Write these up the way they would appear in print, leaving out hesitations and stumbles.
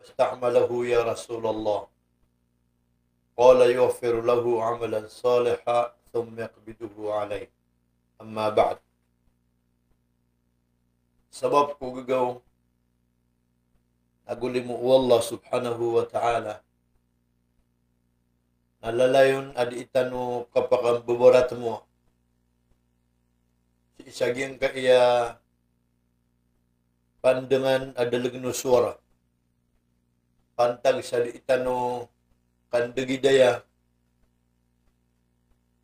استعمله يا رسول الله؟ قال يغفر له عملا صالحا ثم يقبضه عليه. أما بعد. Sebab ku gagaw nagulimu Allah subhanahu wa ta'ala nalalayon adi itanu kapakang buborat mo si isaging ka iya pandangan adalag no suara pantag sa di itanu kandagidaya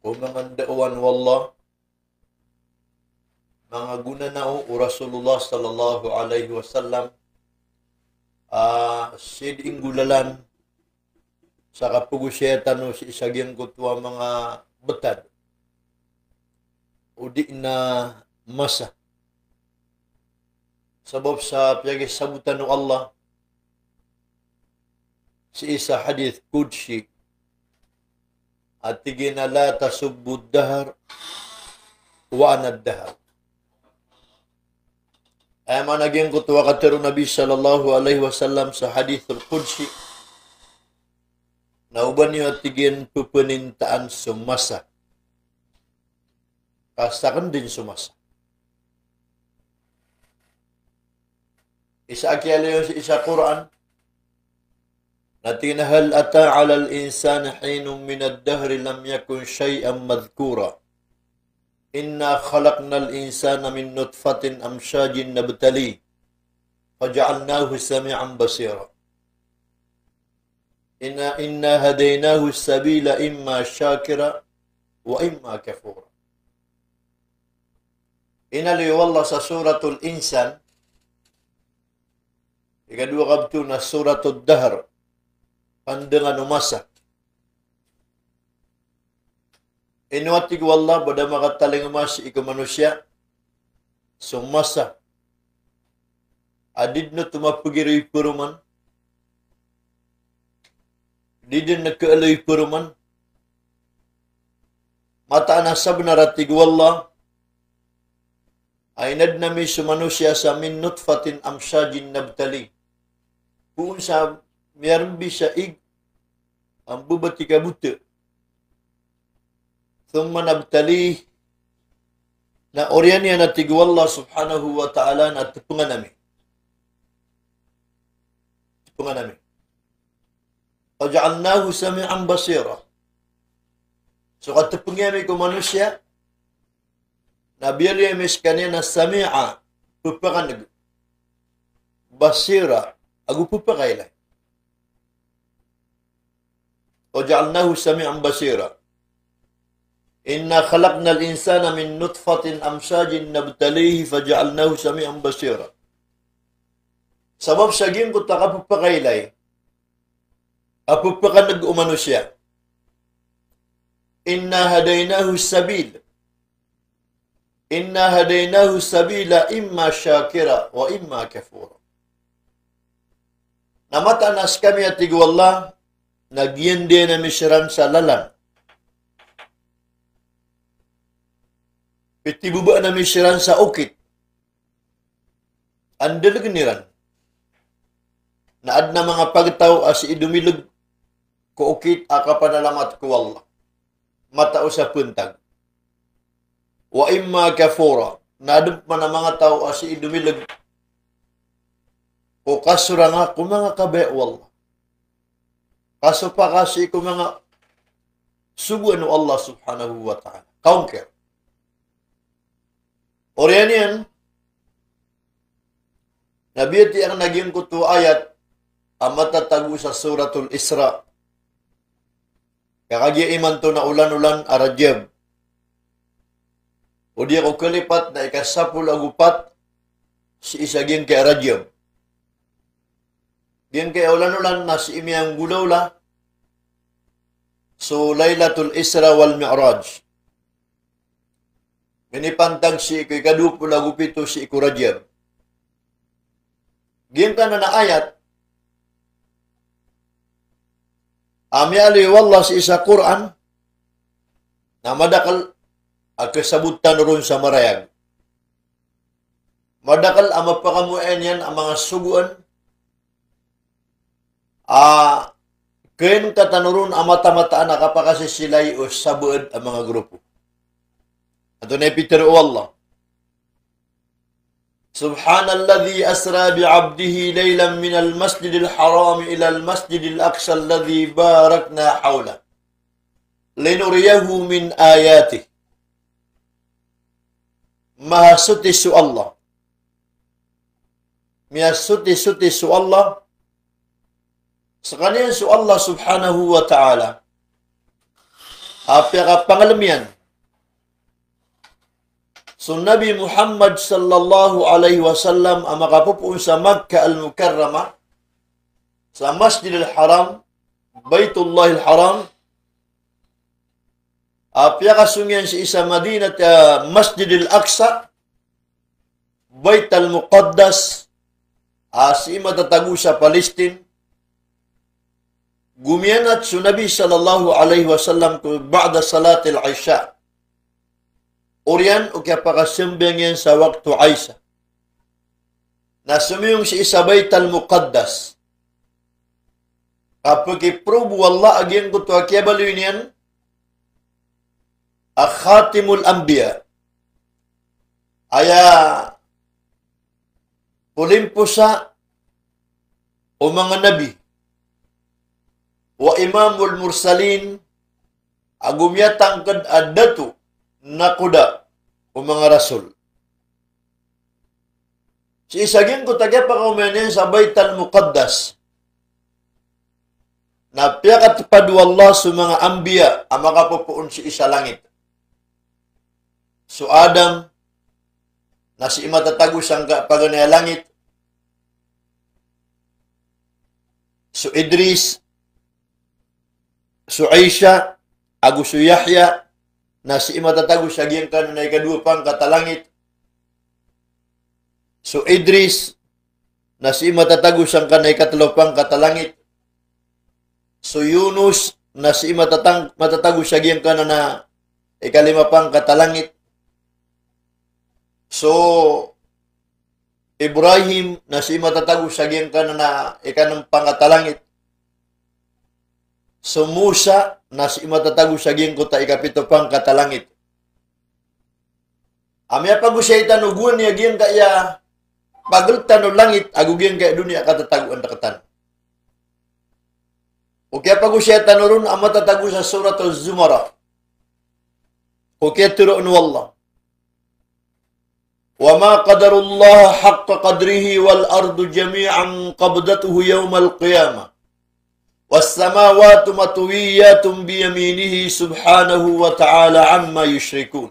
kumangandauan wallah mga guna na o Rasulullah sallallahu alaihi wasallam sid inggulalan sa kapugusyatan o si isagyang kutwa mga betad o di na masa sabab sa piyagis sabutan o Allah si isa hadith kudsi at tigina la tasubbu dahar wa anad dahar ay managing kutwa katero Nabi sallallahu alaihi wasallam sa hadith al-Qudsi na uban niyo tigin pupunintaan sumasa kasakan din sumasa isa akyala yun sa isa Quran natin hal ata ala al-insan hinum min ad-dahri lam yakun shay'an madhkura inna khalaqna al-insana min nutfatin amshajin nabtali faja'alnahu sami'an basira inna hadaynahu as-sabila imma shakira wa imma kafura. Inali wallah sa suratul insan ikadua kabtu na suratul dahr pandangan umasa inuatig wallah bada makataling umas ikaw manusia sumasa adid na tumapagiroy puruman didin na kaaloy puruman mata na sabnaratig wallah ay nadnami sa manusia sa min nutfatin amshajin nabtali kung sa miyarbi sa ig ang bubati kabuta thumma nabtali na oryan yan natig wallah subhanahu wa ta'ala na tupungan namin paja'alnahu sami'an basira so katupungyan ko manusia nabiyali emis kanya na sami'a pupakan basira agu pupakailay paja'alnahu sami'an basira inna khalaqna al-insana min nutfatin amshajin nabtalihi faja'alnahu sami'an basira sabab saging ko takapupakailay apupakan nag-umano siya inna hadaynahu sabila imma shakira wa imma kafura namata nas kami atig wallah nagyende na misran sa lalan itibuba na misran sa ukit andalag niran naad na mga pagtaw as idumilag ko ukit akapanalamat ko wallah matao sa puntag wa imma kafura naad man ang mga tao as idumilag o kasura nga ko mga kabe wallah kaso pa kasi ko mga subuan o Allah subhanahu wa ta'ala counter Oriyan yan, nabiyati ang naging kutu ayat ang matatago sa suratul Isra. Kakagya iman to na ulan-ulan arajab. O di ako kalipat na ikasapul agupat si isaging kay arajab. Diyan kay ulan-ulan na si imiyang gulawla. So, Laylatul Isra wal Mi'raj. Minipantag si iko'y kadupul agupito si iko rajab. Diyan ka na ayat. Amyali wallah si isa Quran na madakal ang kasabutan ron sa marayag. Madakal ang mapakamuan yan ang mga suguan Kain katanurun amata-mata anak apakah silay o sabuad ang mga grupo. Ato na ipitero Allah. Subhanalladhi asra bi'abdihi laylan minal masjidil haram ila al-masjidil aqsa alladhi barakna hawla. Linuriyahu min ayatih. Mahasuti su Allah. Miyasuti su Allah. Sekalian su Allah subhanahu wa ta'ala. Apa pangalamian? So Nabi Muhammad sallallahu alaihi wasallam ang makapupuon sa Makkah al-Mukarramah, sa Masjid al-Haram, Baitullah al-Haram, apya kasungyan si isa Madinat Masjid al-Aqsa, Bait al-Muqaddas, si matatago sa Palestine, gumianat su Nabi sallallahu alaihi wasallam ko ba'da salat al-Isha. Orian o kaya pakasembang yan sa waktu Aisha. Na sumiyong si isa Bait al-Muqaddas. Kapag iprobu Allah agyan ko to kaya baluin yan, Khatimul Anbiya. Aya pulimpusa o mga nabi. Wa imamul mursalin agumyatang kad adatu nakuda o mga rasul. Si isagin ko tagya pa kaumanin sa Bait al-Muqaddas. Napiakat padu Allah sa mga ambiya ang makapupuon si isa langit. So Adam na si imatatago siyang paganaya langit. So Idris, so Aisha, agu so Yahya, na si imatatago siya giyang kanunay kadua pang katalangit. So Idris, na si imatatago siyang kanay katalopang katalangit. So Yunus, na si matatago siya giyang kanana ikalima pang katalangit. So Ibrahim, na si matatago siya giyang kanana ikanang pangatalangit. So Musa, na si matatago sa giyang kuta ikapito pang katalangit. Amya pag-usaytan o guwan niya giyang kaya pagaltan o langit agu giyang kaya dunia katataguan takatan. O kaya pag-usaytan o ron ang matatago sa surat al-Zumara. O kaya turoon wallah. وَمَا قَدَرُ اللَّهَ حَقَّ قَدْرِهِ وَالْأَرْضُ جَمِيعًا قَبْضَتُهُ يَوْمَ الْقِيَامَةِ وَالسَّمَاوَاتُ مَطْوِيَّاتٌ بِيَمِينِهِ سُبْحَانَهُ وَتَعَالَى عَمَّا يُشْرِكُونَ.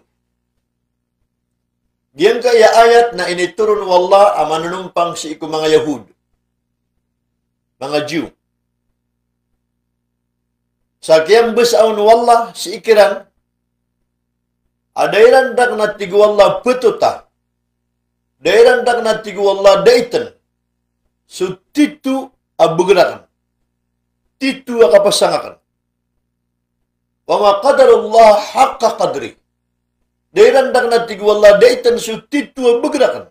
Diyan kaya ayat na initurun wallah ang manunumpang si iku mga Yahud, mga Jew. Sa kiyang besaun wallah si ikiran, adairan dak na tigu wallah petuta, dairan dak na tigu wallah daitan, so titu abugerakan. Titu akapasangakan. Wa ma qadarullah haqqa qadri. Dairandak na tigwala daitan su titu abugerakan.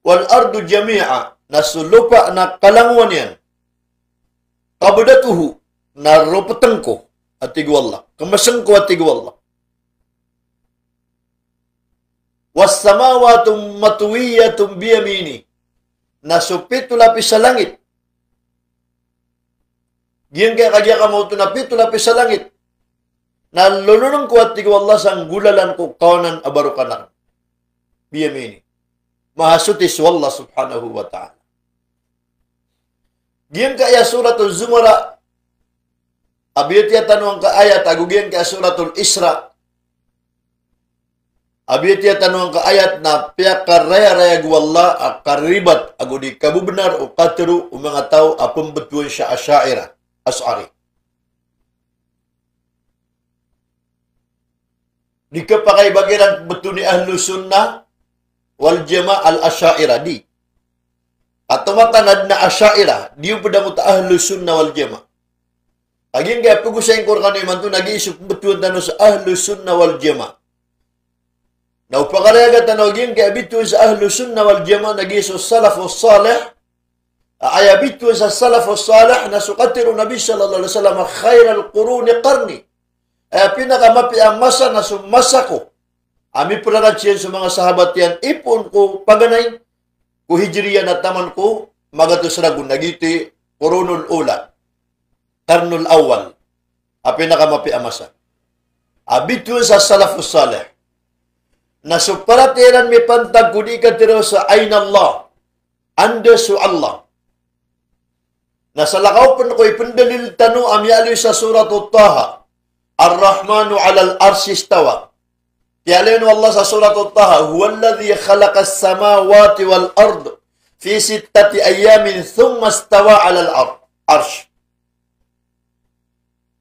Wal ardu jami'a nasulupa na kalanguan yan. Qabdatuhu na rupatengko at tigwala. Kamasengko at tigwala. Was samawatum matuwiyatum biyamini. Nasupitu lapis sa langit. Giyan kaya kagya ka mo tunapit lapis sa langit. Nalulunong ko at tigaw Allah sang gulalan ko kawanan abarukanan. Biyamini. Mahasutis wallah subhanahu wa ta'ala. Giyan kaya suratul Zumara. Abiyat ya tanong ka ayat. Agugiyan kaya suratul Isra. Abiyat ya tanong ka ayat na piyak karaya-raya guwallah akaribat agudi kabubenar o katiru o mga tao apumbetuan siya asyaira. As'ari. Di kapakai bagiran betul ni ahlu sunnah wal jama' al-asyaira di. Atau matanad na asyaira. Di yung padamuta ahlu sunnah wal jama'. Aging kaya pag usayang Quran naman ito, nag-iisip betul tanong sa ahlu sunnah wal jama'. Na upakarayagat tanong aging kaya betul sa ahlu sunnah wal jama' nag-iisip salafus salih Ayabitu sa salafus salih na sukatiru Nabi sallallahu alaihi wasallam khairal quruni qarni. Ay pinakamapi ang masa na sumasa ko. Ami pularatsiyan sa mga sahabat yan, ipon ko paganay, ko hijriya na taman ko, magatos ragun, nagiti, qurunul ula, karnul awal. Ang pinakamapi ang masa. Abitu sa salafus salih. Na suparatiran mi pantag kudi ka tiro sa ayn Allah. Anda su Allah. Na sa lakaw pun ko ipendalil tanu amyali sa surat Taha. Ar-Rahmanu 'alal arsy istawa. Yalinu Allah sa surat Taha, "Huwallazi khalaqas samawati wal ard fi sittati ayamin thumma istawa 'alal arsy."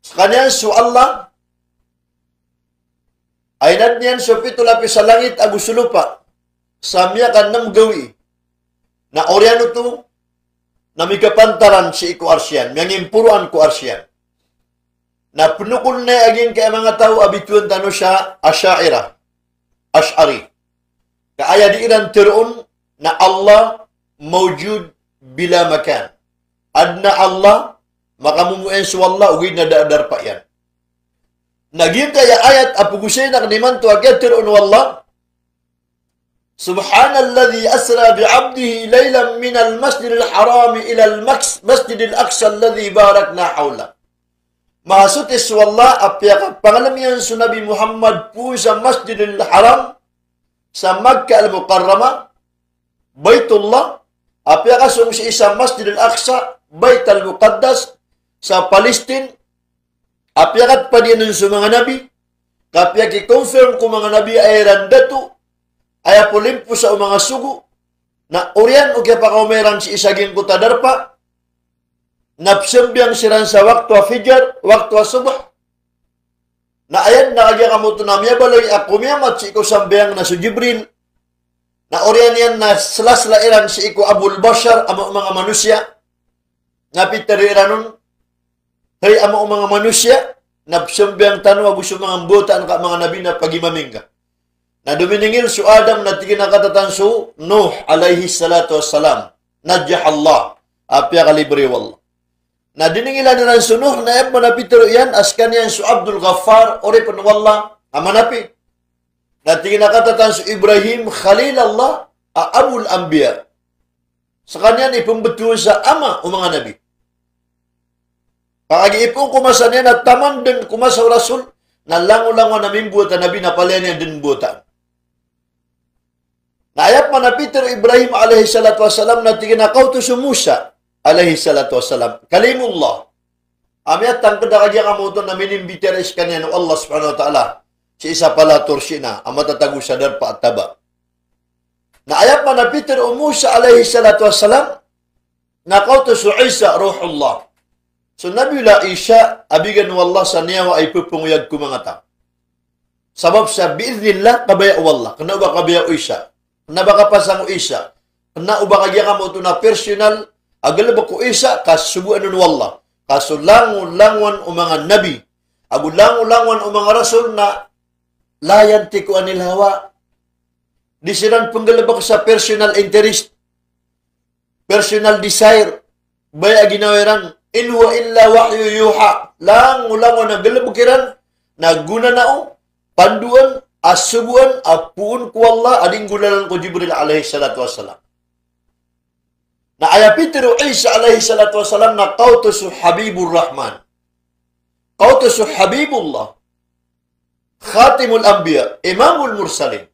Sekalian su Allah aynad niyan so pito lapis sa langit agus lupa. Samya kan nam gawi. Na oryano to na migapantaran si iku arsyan, miyangimpuruan ko arsyan. Na penukul na aging kaya mga tao abituan tano siya Asy'ariyah, Asy'ari. Kaaya di iran tiroon na Allah mawjud bila makan. Adna Allah makamumuin su Allah ugid na daadar pa yan. Naging kaya ayat apugusay na kaniman to agad tiroon wallah. Subhanalladzi asra bi'abdihi laylan minal masjidil harami ilal masjidil aqsa alladzi barakna hawla. Mahasutis wallah apya pangalamian su Nabi Muhammad po sa Masjidil Haram sa Makkah al-Mukarramah Baitullah apya kasong si isa Masjidil Aqsa Bait al-Muqaddas sa Palestine apya kat padianon su mga nabi kapya ki-confirm ko mga nabi ay randatu ay apulimpo sa mga sugo na oryan o kaya pakaumeran si isaging kutadarpa napsembyang siran sa waktu afijar, waktu asubah. Na ayan nakagya kamuto na miya baloy ako miyamat si iko sambyang na su Jibril. Na oryan yan na slaslairan si iko Abul Bashar amo mga manusia. Napitariran hay amo mga manusia napsembyang tanwa gusto mga butaan ka mga nabi na pagimamingga. Na duminingil su Adam na tiginakatatan su Nuh alaihi salatu wassalam. Najah Allah. Apya kalibri wallah. Na diningilan na ng sunuh na eb manapitero yan askan yan su Abdul Ghaffar ori pun wallah amanapi. Na tiginakatatan su Ibrahim Khalil Allah Abul Anbiya. Sa kanya ni pembetuan sa ama o mga nabi. Pag ipong kumasan yan at taman din kumasaw rasul na lango-lango na mimbutan nabi na pala niya din butan. Na ayap manapitero Ibrahim alaihi salatu wassalam na tiginakaw to su Musa alaihi salatu wassalam. Kalimullah. Amiyat tangkada kaya kamuton na minimbiteres kanya ng Allah subhanahu wa ta'ala. Si isa pala torsina, ang matatago sa darpa at taba. Na ayap man na Peter o Musa alaihi salatu wassalam, nakauto su Isa ruhullah. So Nabiullah Isa, abigan ng Allah sa niyawa ay pupunguyag ko mga ta. Sabab sa biiznillah, kabaya o Allah. Kena ba kabaya o Isa? Kena ba kapasang o Isa? Kena ba kaya kamuton na personal agalaba ko isa kasubuan nun wallah. Kasulangon-langon o mga nabi. Agulangon-langon o mga rasul na layanti ko anil hawa. Di silang panggalaba sa personal interest. Personal desire. Baya ginawiran. In huwa illa wahyu yuha. Langon-langon na galabukiran. Naguna na o. Panduan, asubuan, apuun ko Allah. Ading gulalan ko Jibril alaihi salatu wassalam. Na ayapitiru Isa alaihi salatu wassalam na kautusu Habibur Rahman. Kautusu Habibullah. Khatimul Anbiya. Imamul Mursalin.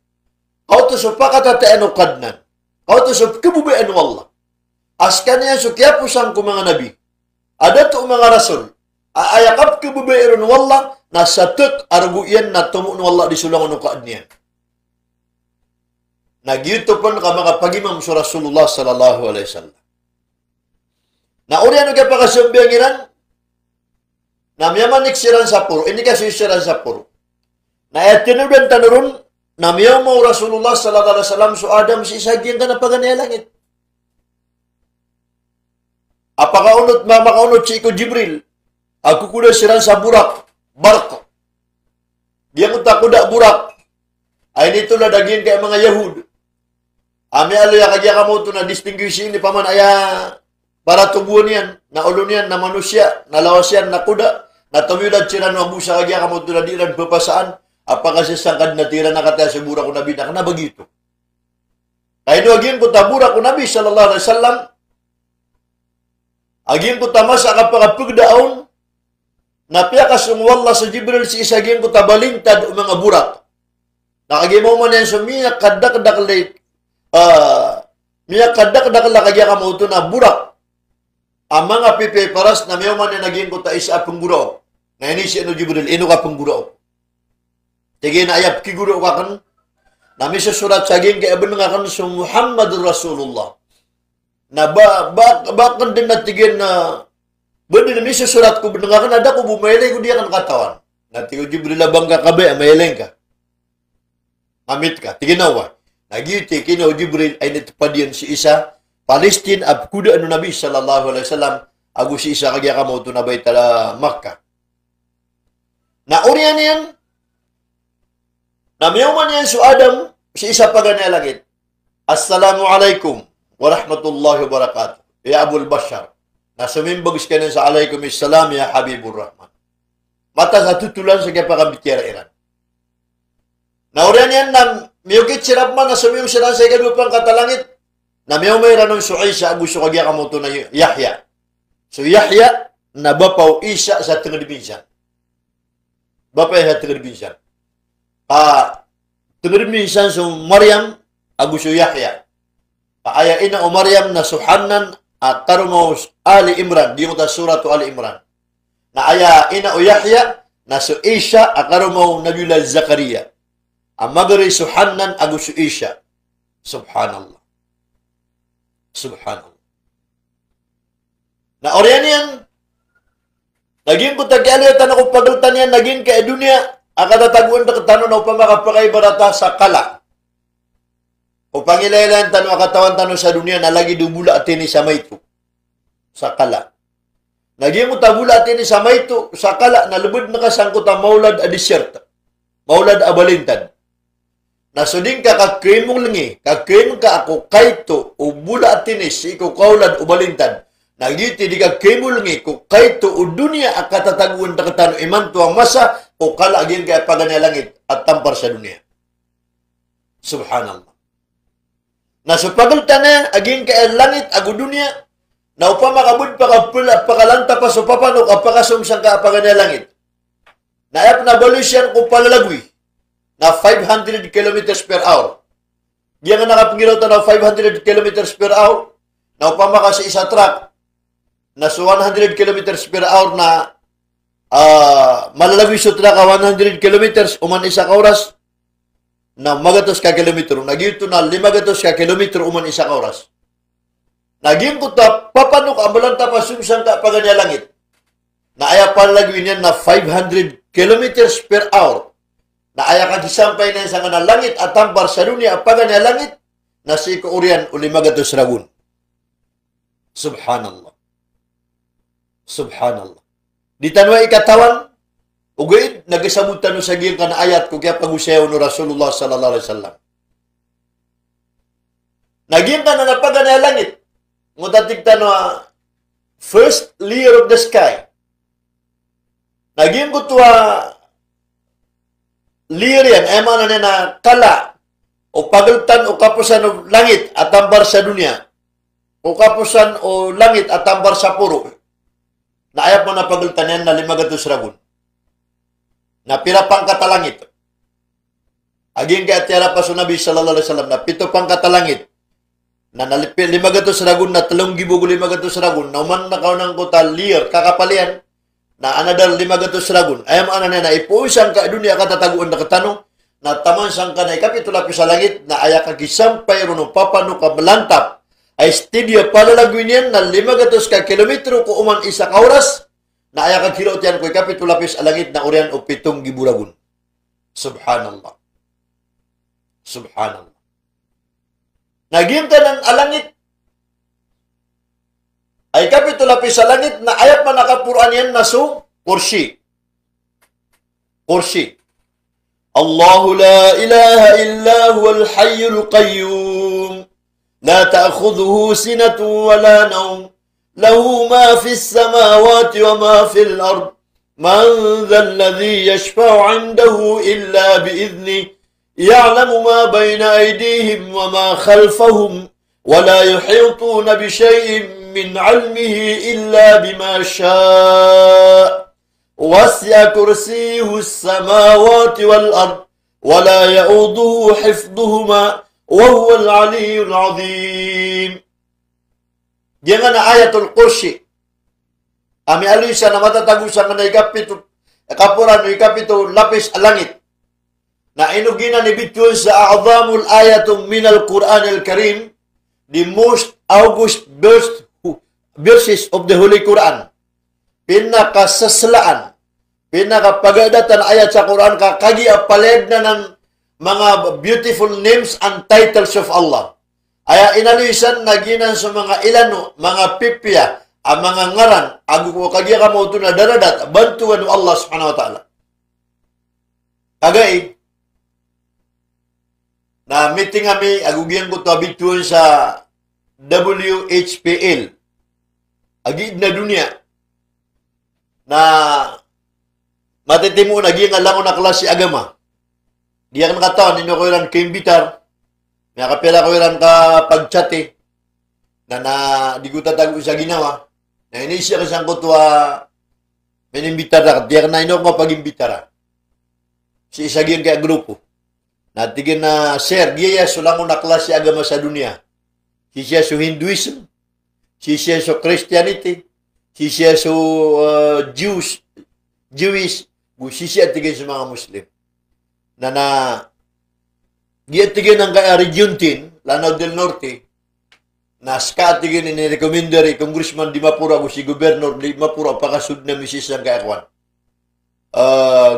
Kautusu pakatataan kadnan. Kautusu kebubayaan wallah. Askan yan sukyapusang ko mga nabi. Ada to mga rasul. Ayakap kebubayaan wallah na satuk arguyan na tumuun wallah di sulangan ng kaadniyan. Nagyuto pun ka mga pagimam sa Rasulullah sallallahu alaihi wasallam. Na uriyan ka pa kasumbiyangiran, na miyamanik siran sa puro, ini kasi siran sa puro. Na etinudan tanurun, na miyamaw Rasulullah sallallahu alaihi wasallam so Adam si isagyan ka na paganaya langit. Apakaunot, mamakaunot si iko Jibril, ako kuda siran sa burak, barko. Diyan ko kuda burak, ay nito na daging kay mga Yahud. Ami alo ya kagya kamoto na distinguish ni paman aya para tubuh niyan, na ulo niyan, na manusia, na lawasyan, na kuda, na tumilad sila ng abusa kagya kamu tuladiran papasaan, apakah sesangkad na tira na kata sa burak ko Nabi, na kana begitu. Kaya ito aging ko tabura ko Nabi sallallahu alaihi wasallam, aging ko tamasa kapagpagdaon, na piyakas umwalla sa Jibril si isa aging ko tabalintad o mga burak. Nakagimaw man yan sumiyak kadak-dak miyak kadak-dak kagya kamu ito na burak. Ang mga pipiparas na may man na naging ko ta isa pengguro. Na ini si Jibril, ino ka pengguro. Tige na ayap kiguro ka kan. Nami sa surat saging kaya benengakan sa Muhammad Rasulullah. Na bakit din natigin na bener nami sa surat ko benengakan ada ko bumaylay ko dia kan katawan. Na tigo Jibril labang ka kabe, mayleng ka. Amit ka, tiginawa. Nagiti kinaw Jibril ay natupadian si isa Palestine ab kuda anu Nabi sallallahu alaihi wasallam agus si isa kagya kamo to nabay tala Makkah. Na urian yan na miyuman yan su Adam si isa paganya langit. Assalamualaikum warahmatullahi wabarakatuh. Ya Abul Bashar. Na sumimbagis ka sa alaikum assalam ya Habibur Rahman. Mata sa tutulan sa kaya pakabitira iran. Na urian yan na miyukit sirap man na sumiyong siran sa ikadupang katalangit. Na may mayroon ng Isa gusto kagya kamo to na Yahya. So Yahya na bapaw Isa sa tengah binsan. Bapaw sa tengah binsan. Tengah binsan so Maryam agusto Yahya. Aya ina o Maryam na suhanan at tarumaw Ali Imran. Di mo ta surat Ali Imran. Na aya ina o Yahya na so Isa akarumaw Nabiullah Zakaria. Ang magari suhanan agusto Isa. Subhanallah. Subhanallah. Na orian yan, naging kutagyalitan ako pagaltan yan, naging kaya dunia, akatataguan na katano na upang makapakay barata sa kala. Upang ilaylan tano akatawan tano sa dunia na lagi dubula atini sa mayto. Sa kala. Naging mutabula atini sa mayto, sa kala, na lubod na kasangkot ang maulad a disyerta. Maulad a balintad. Nasuding ka kakrim mong lingi, kakrim ka ako kaito o bula atinis, ikaw kaulad o balintad. Nagiti di kakrim mong lingi, ko kaito o dunia at katataguan na katano iman to ang masa o kalagin kaya paganya langit at tampar sa dunia. Subhanallah. Nasupagalta na, aging kaya langit, ago dunia, na upamakabud pakalanta pa so papanok at pakasumsang ka paganya langit. Naayap na balusyan ko palalagwi. Na 500 kilometers per hour. Diyan nga nakapangilaw na 500 kilometers per hour, na upamaka sa isa truck, na so 100 kilometers per hour na malalagwi sa truck 100 kilometers, uman isa ka oras, na magatos ka kilometro. Nagito na 500 ka kilometro, uman isa ka oras. Naging kuta, papanok, ambalanta pa sumsang ka paganya langit. Na aya palalagwi niyan na 500 kilometers per hour. Na aya ka gisampay na sa nga langit at tampar sa dunia at paganya langit na si Korean uli magatos ragun. Subhanallah. Subhanallah. Di tanwa ikatawan, ugay, nagasabutan no sa giyang ka na ayat ko kaya pag-usayaw no Rasulullah sallallahu alaihi wasallam. Naging ka na napaganya langit. Ngutatig tanwa, first layer of the sky. Naging ko lirian, emana na kala, o pagaltan o kapusan o langit at tambar sa dunia, o kapusan o langit at tambar sa puro, na ayap mo na pagaltan yan na 500 ragun, na pirapang katalangit. Aging kaya tiyara pa sa Nabi sallallahu alaihi wasallam, na 7 pang katalangit, na 500 ragun na 3,500 ragun, na uman na kaunang kutal lir, kakapalian, na another 500 ragun. Ayam ana na ipuusan ka dunia katataguan na katano na taman sang ka na ikapitula sa langit na aya ka gisampay runo papano ka melantap ay studio palalagwin yan na 500 ka kilometro ko uman isa ka oras na aya ka kilot yan ko ikapitula sa langit na urian o 7 giburagun. Subhanallah. Subhanallah. Naging ka ng alangit ay kapitula sa langit na ayat man nakapuruan yan na so, kursi. Kursi. Allahu la ilaha illa huwal hayyul qayyum. La ta'khudhuhu sinatun wa la nawm. lahu ma fis samawati wa ma fil ard. Man dhal ladzi yashfa'u 'indahu illa bi'idhnihi. Ya'lamu ma bayna aydihim wa ma khalfahum. Wa la yuhituna bi syai'in min 'ilmihi illa bima syaa'. Wasi'a kursiyyuhu as-samawati wal ard. Wa la ya'uduhu hifdhuhuma. Wa huwal 'aliyyul 'azim. Jangan ayatul kursi. Ami alisa na matatagusan na ikapito, kapuran ikapito lapis alangit. Na inugina ni Bitcoin sa a'zamul ayatum minal Quran al-Karim, the most august verses of the Holy Quran. Pinakasaslaan, pinakapagadatan ayat sa Quran kakagi apaled na ng mga beautiful names and titles of Allah. Aya inalisan na ginan sa mga ilano, mga pipya, ang mga ngaran, agu ko kagya ka mo ito na daradat, bantuan ng Allah subhanahu wa ta'ala. Kagay, na meeting kami, agugyan ko ito abituan sa WHPL. Agid na dunia, na matitimu na giyang alam ko na klase agama. Di akan kataon, ninyo ko ilan kaimbitar, may kapila ko ilan ka pagchate, na di ko tatago sa ginawa. Na inisya ka siyang kutwa minimbitara. Diyan na ino ko pag-imbitara. Si isagyan kaya grupo. Natigin na, sir, diya sulang na klase agama sa dunia. Si siya so Hinduism, si siya so Christianity, si siya so Jewish, si siya tigin sa mga Muslim. Diya tigin ang kaya Region 10, Lanao del Norte, na skatigin ni-recommender Congressman Di Mapura ko si Gobernador Di Mapura pakasud na misis ng kaakwan.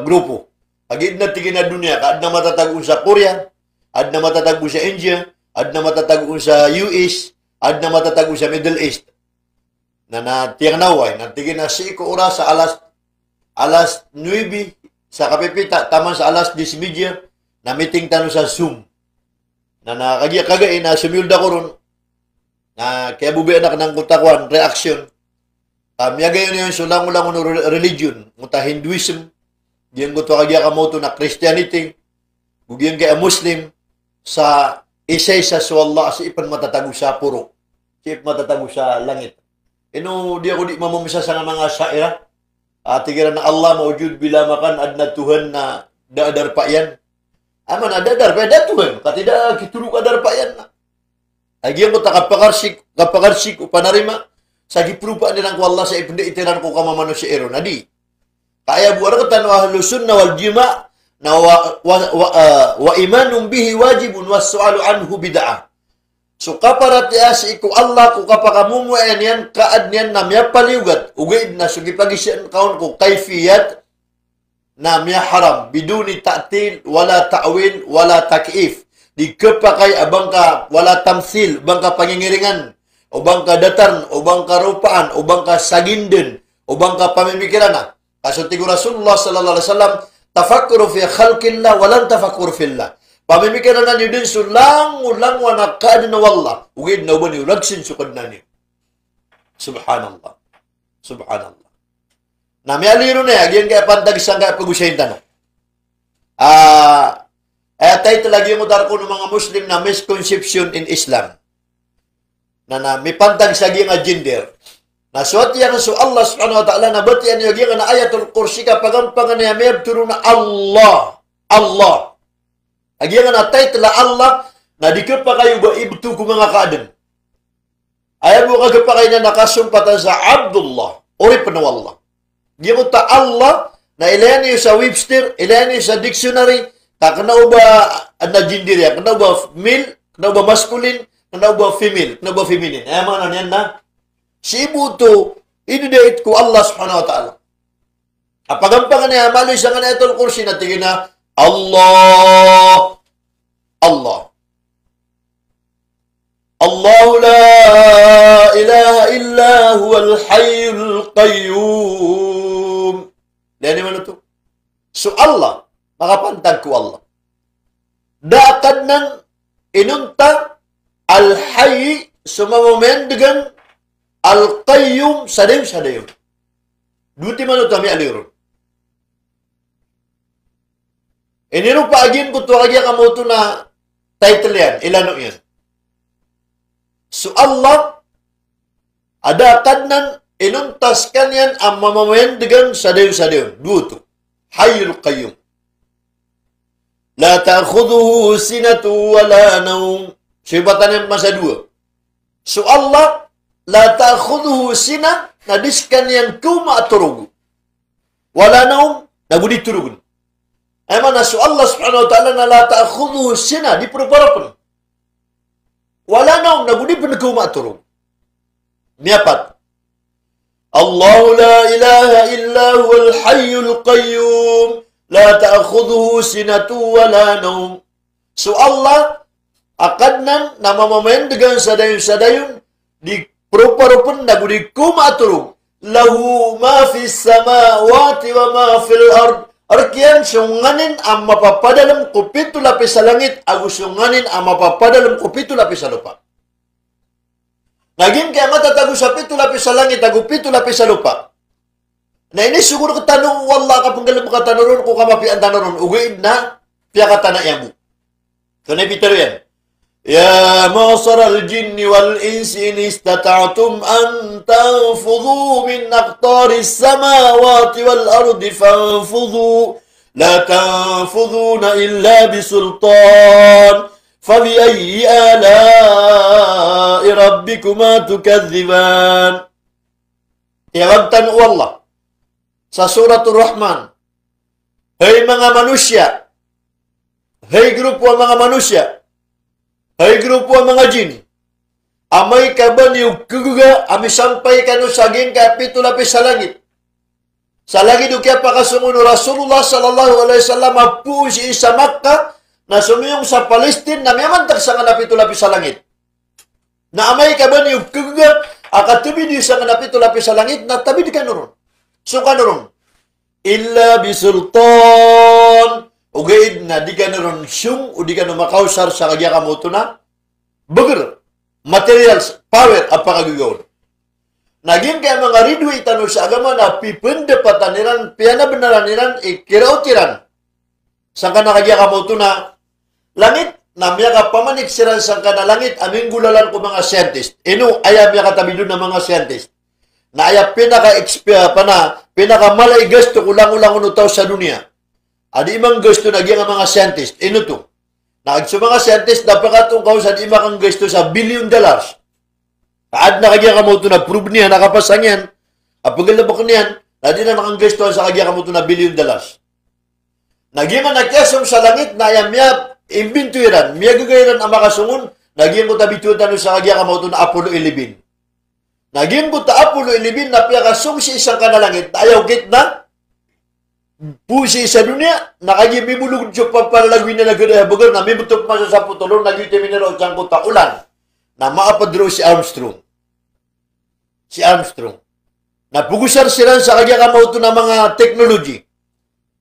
Grupo. Agid na tigin na dunia, kaad na matatagun sa Korea, ad na matatagun sa India, ad na matatagun sa US, ad na matatagun sa Middle East. Na natiyang naway, natigin na si Iko oras sa alas 9 sa kapipita, taman sa alas 10 media, na meeting tano sa Zoom. Na nakagaya na sumilda ko ron, na kaya bubi anak ng kutakwan, reaction. Miyaga yun yung sulang-ulang religion. Muta Hinduism, diyan ko ito kagya kamoto na Christianity, bugyan kaya Muslim, sa isay sa Allah, sa ipan matatago sa puro, sa ipan matatago sa langit. Di ako di mamamisa sa mga syaira, tigiran na Allah, maujud bila makan, adna Tuhan na daadar pa yan. Aman, adadar pa yan, Tuhan, katida kitulog adar pa yan na. Agiyan ko kapakarsik upanarima sa giprupa nilang ko Allah sa ipindi itiran ko kamamano si Ero. Nadi, kaya buwara ko tanwa halusun na wal jima na wa imanum bihi wajibun was su'alu anhu bid'ah. So kaparati si iku Allah ko kapakamumuan yan kaad niyan na miya paliugat ugid na sugi pagisyan kaon ko kayfiyat na miya haram biduni ta'til wala ta'wil wala takif. Di kapakay abang ka wala tamsil, abang ka pangingiringan, o bang ka datan, o bang ka rupaan, o bang ka saginden, o bang ka pamimikiran na. Kasunti ko Rasulullah sallallahu alaihi wasallam, tafakkuru fi khalqillah, walang tafakkur fillah. Pamimikiran na niyo din, sulang-ulang wanakad na wallah. Ugid na uban niyo, lagsin sukad na niyo. Subhanallah. Subhanallah. Na may aliro na yan, kaya pantag-isang kaya pag-usyahin tanong. Tayo talaga yung udar ko ng mga Muslim na misconception in Islam. Na may pantag sa nga gender. Na suwat yan so Allah subhanahu wa ta'ala na bati yan yung na ayatul kursi ka pagampangan niya may turo na Allah. Allah. Agyan na tayo tala Allah na dikit pa kayo ba ibtu ko mga kaadan. Ayaw mo kagad pa kayo na nakasumpatan sa Abdullah. Uri pa na Allah. Gyan ta Allah na ilayan niyo sa Webster, ilayan niyo sa dictionary. Kanaw ba na gender yan? Kanaw ba male? Kanaw ba masculine? Kanaw ba female? Kanaw ba feminine? Ay mga nanyan na. Si Ibuto, inidate ko Allah subhanahu wa ta'ala. Apagampangan niya, maloy sa nga na itong kursi na tingin na, Allah. Allah. Allahu la ilaha illa huwal hayyul qayyum. Dahil naman ito. So Allah, makapantag ko Allah. Daakad ng inunta al-hayy sumamamendigan Al-Qayyum sadayum. Duti manu tami alirun. Ini rupa agin ko tuwa agya kamu tu na title yan, ilano yan. So Allah, ada kadnan inuntaskan yan ang mamamayan dengan sadayum. Dua tu. Hayyul Qayyum. La ta'khudhuhu sinatu wa la naum. Sifatan yang masa dua. So Allah, la ta'khudhuhu sina, nadiskan yang kuma aturugu. Wala naum, nagudi turugun. Ay mana so Allah subhanahu wa ta'ala na la ta'khudhuhu sina, di peruparapan. Wala naum, nagudi pun kuma aturugu. Niapat. Allah la ilaha illa huwal hayyul qayyum. La ta'khudhuhu sinatu wa la naum. So Allah akadnan nama mamayan dengan sadayun di perupa-rupan nagudi kuma aturug. Lahu ma fis samawati wa ma fil ard. Arkian sunganin amma papadalam kupitu lapis sa langit, agus sunganin amma papadalam kupitu lapis sa lupa. Naging kaya matatago sa pito lapis sa langit, tago pito lapis sa lupa. Na ini siguro katanong, wala ka panggalam ka tanaron, kung kamapi ang tanaron, ugaid na, piya ka tanayamu. So, naipitaro yan. Ya ma'asar al-jinni wal-insi in istata'atum an tanfudhu min aqtari samawati wal-ardi fanfudhu. La tanfudhuna illa bisultan. فَبِأَيِّ آلَاءِ رَبِّكُمَا تُكَذِّبَانِ. Iwagtan Allah sa Suratul Rahman. Hey mga manusia, hey grupo ang mga manusia, hey grupo ang mga jin, amay ka ba niyong kuguga, ami sampay ka no saging kapito lapis sa langit. Sa langit kaya pakasumunod Rasulullah sallallahu alaihi wasallam apu si isa Makkah, na sumiyong sa Palestine na miyamantak sa napito-lapis sa langit. Na amay ka ba niyong kugugat, akatubi niyo sa napito-lapis sa langit, na tabi di ka naroon. So ka naroon. Illa bisultan. Ugaid na di ka naroon siyong, o di ka makausar sa kagya kamoto na, bagar, materials, power, at pangagagawin. Naging kaya mga ridwi itano sa agama na pipende pataniran, piyana benaraniran, ikirautiran. Sa ka nakagya kamoto na, langit, na miya ka pamanik siran sa ka na langit, aming gulalan ko mga scientist. Ino, aya miya ka tabi doon ng mga scientist. Na aya pinaka-malay gusto kulang-ulang unutaw sa dunia. Adi imang gusto na nga mga scientist. Ino to. Naagso mga scientist, napakatong kausan imang gusto sa $1 billion. Kaad na kagya kamoto na prove niya, nakapasang yan. Apagalabak niyan, na di na nakanggusto sa kagya kamoto na $1 billion. Nagiman nagkasong sa langit na ayam miya imbintuiran, miya gagayiran ang makasungon, naging mo tabitutan sa kagya kamauto na Apollo 11. Naging mo ta Apollo 11 na piyakasong si isang kanalangit, ayaw git na, pusi sa dunia, nakaging mimulog siya pagpalagwin na nagadabagar, na mimutok masa sa putulong, naging timinero siyang ulan, na maapadro si Armstrong. Si Armstrong. Napugusar sila sa kagya kamauto na mga technology.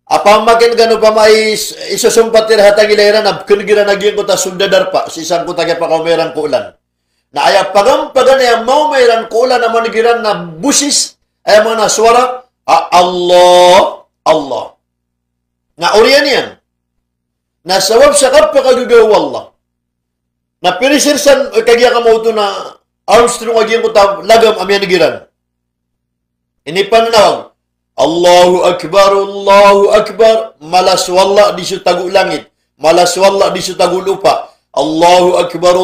Apamakin gano pa may isusumpatir hatang ilahiran na kinigira naging ko ta sundadar pa si isang ko tagya pa kaumeran ko ulan. Na aya pagampagan na mau mayran ko ulan na manigiran na busis ay mga naswara Allah. Na oriyan yan. Na sawab sa kapakagagaw Allah. Na pinisirsan kagya ka mo ito na Armstrong agyan ko ta lagam amyan nagiran. Ini panawag. Allahu Akbar, malas wala di su tagu langit, malas wala di su tagu lupa. Allahu Akbar,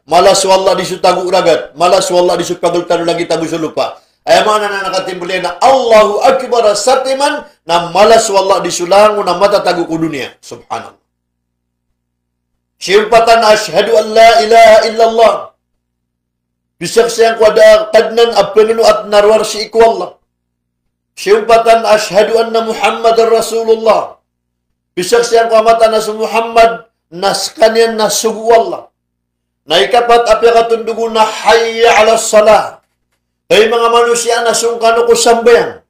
malas wala di su tagu ragat, malas wala di su pagul tanu lagi tagu su lupa. Ay mana na nakatimbuli na Allahu Akbar satiman na malas wala di su langu na mata tagu ku dunia. Subhanallah. Syimpatan asyhadu an la ilaha illallah. Bisaksiyang ko ada kadnan apelunu at narwar si iku Allah. Syimpatan asyhadu anna Muhammadar Rasulullah. Bisaksiyang ko amatan na si Muhammad naskanyan na sugu Allah. Na ikapat apya katundugo na hayya ala salah. Ay mga manusia na sungkano ko sambayan.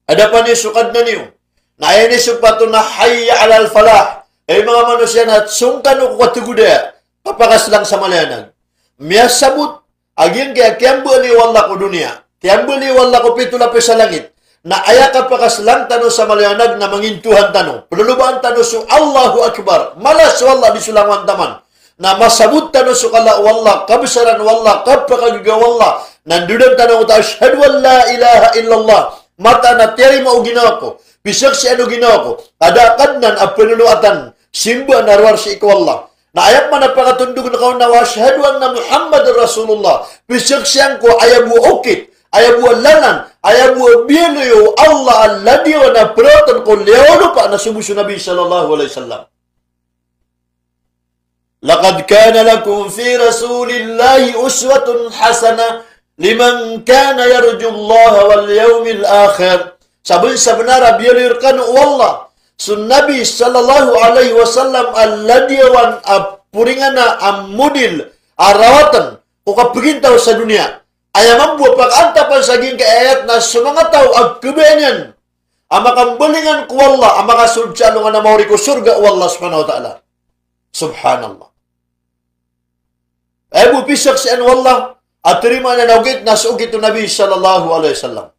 Ada pa ni sukad na niyo. Na ayani sumpato na hayya ala falah. Ay mga manusia na sungkano ko katugudaya. Papakas lang sa malayanag. Miyasabot Aging kaya kiambo ni wala ko dunia. Kiambo ni wala ko pito lapis sa langit. Na ayaka pakaslang tano sa maliwanag na mangintuhan tano. Pelulubaan tano su Allahu Akbar. Malas wala di sulangan taman. Na masabut tano su kala wala. Kabesaran wala. Kapakagiga wala. Nandudan tano ko asyhadu an la ilaha illallah. Mata na tiyari mo ginawa ko. Bisak si ano ginawa ko. Ada kadnan a penuluatan. Simba narwar si ikaw Allah. Na ayat mana pakatundog na kaon na wasyhadu anna Muhammad Rasulullah. Bisak siyang ko ayabu okit. Ayabu lanan. Ayabu biyayo Allah alladhi wa na peratan ko leono pa na subusu Nabi sallallahu alaihi wasallam. Laqad kana lakum fi rasulillahi uswatun hasanah liman kana yarju Allah wal yawmil akhir. Sabun sebenarnya biarkan Allah sun Nabi sallallahu alaihi wasallam alladhi wan apuringana amudil arawatan ko kapintaw sa dunia. Ayam mampu pag-anta pa sa ging kaayat na sumangataw ag kubenyan. Amakang balingan ko Allah, amaka sultsa nga na mauri ko surga Allah subhanahu wa ta'ala. Subhanallah. Ay bupisak si Allah at terima na naugit na sugit Nabi sallallahu alaihi wasallam.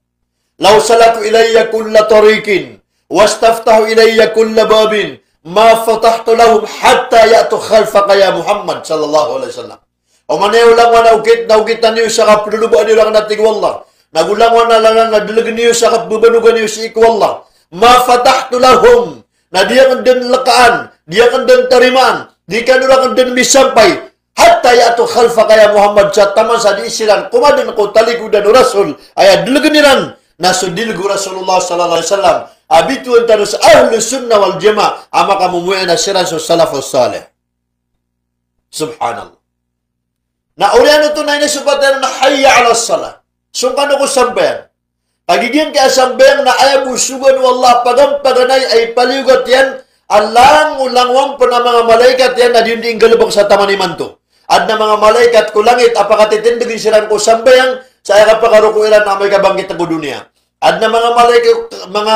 Law salaku ilayya kulla tariqin wastaftahu ilayya kulla babin ma fatahtu lahum hatta ya'tu khalfaka ya Muhammad sallallahu alaihi wasallam. O manay ulang wana naugitan niyo sa kapulubaan niyo lang nating wallah. Nagulang wana lang nadalagan niyo sa kabubanugan niyo si ikwallah. Mafatahtu lahum. Na diya kan din lakaan. Diya kan din tarimaan. Di ka nula kan din misampay. Hatta ya'tu khalfa kaya Muhammad sa taman sa diisilan. Kumadin ko talikudan Rasul. Ay dalagan niran. Nasudilgu Rasulullah sallallahu alaihi wasallam. Abituan tayo sa ahlu sunnah wal jama. Ama kamumuya na siran sa salafus salih. Subhanallah. Na oriano to na inisupatan na hayya ala salah. Sungkan ako sambayan. Pagiging kaya sambayan na ayabu sugan wallah pagampaganay ay paliugat yan. Alang ulangwang pa na mga malaikat yan na diyunding galubang sa taman ni manto. At na mga malaikat ko langit apakatitindigin silang ko sambayan sa ayakapakarukuilan na may kabanggit na ko dunia. At na mga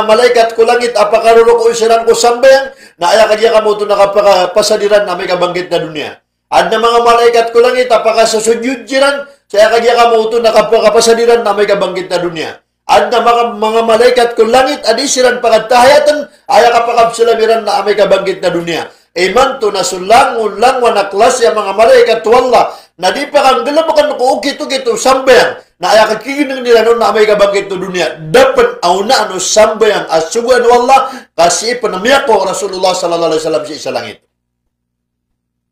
malaikat ko langit apakarukuilan silang ko sambayan na ayakadya ka mo ito nakapasadiran na may kabanggit na dunia. At na mga malaikat ko langit, apaka sa sudyud jiran, saya kagya ka mo ito nakapasadiran na may kabanggit na dunia. At na mga malaikat ko langit, adisiran pagkatahayatan, ay kapakapsilamiran na may kabanggit na dunia. Iman to na sulang-ulang wanaklas yung mga malaikat wala, na di pa kang galabakan ko ukit-ukit sambayang, na ay kakiginig nila noon na may kabanggit na dunia. Dapat auna ano sambayang asuguan wala, kasi panamiyak ko Rasulullah sallallahu alaihi wasallam sa isa langit.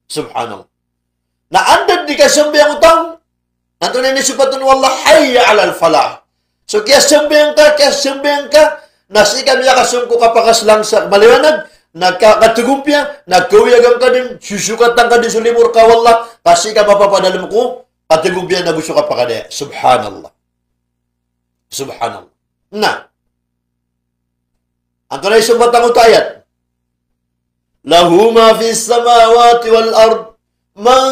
Subhanallah. Na andad di kasambayang utang. Nanto na nisupatun wallah hayya alal falah. So kaya sambayang ka, nasi kami yakasum ko kapakaslang sa maliwanag, nagkakatugumpya, nagkawiyagam ka din, susukatan ka din sulimur ka wallah, kasi ka mapapadalam ko, katugumpya na gusto ka pa kadaya. Subhanallah. Subhanallah. Na. Anto na isumpatang utayat. Lahu ma fis samawati wal ard man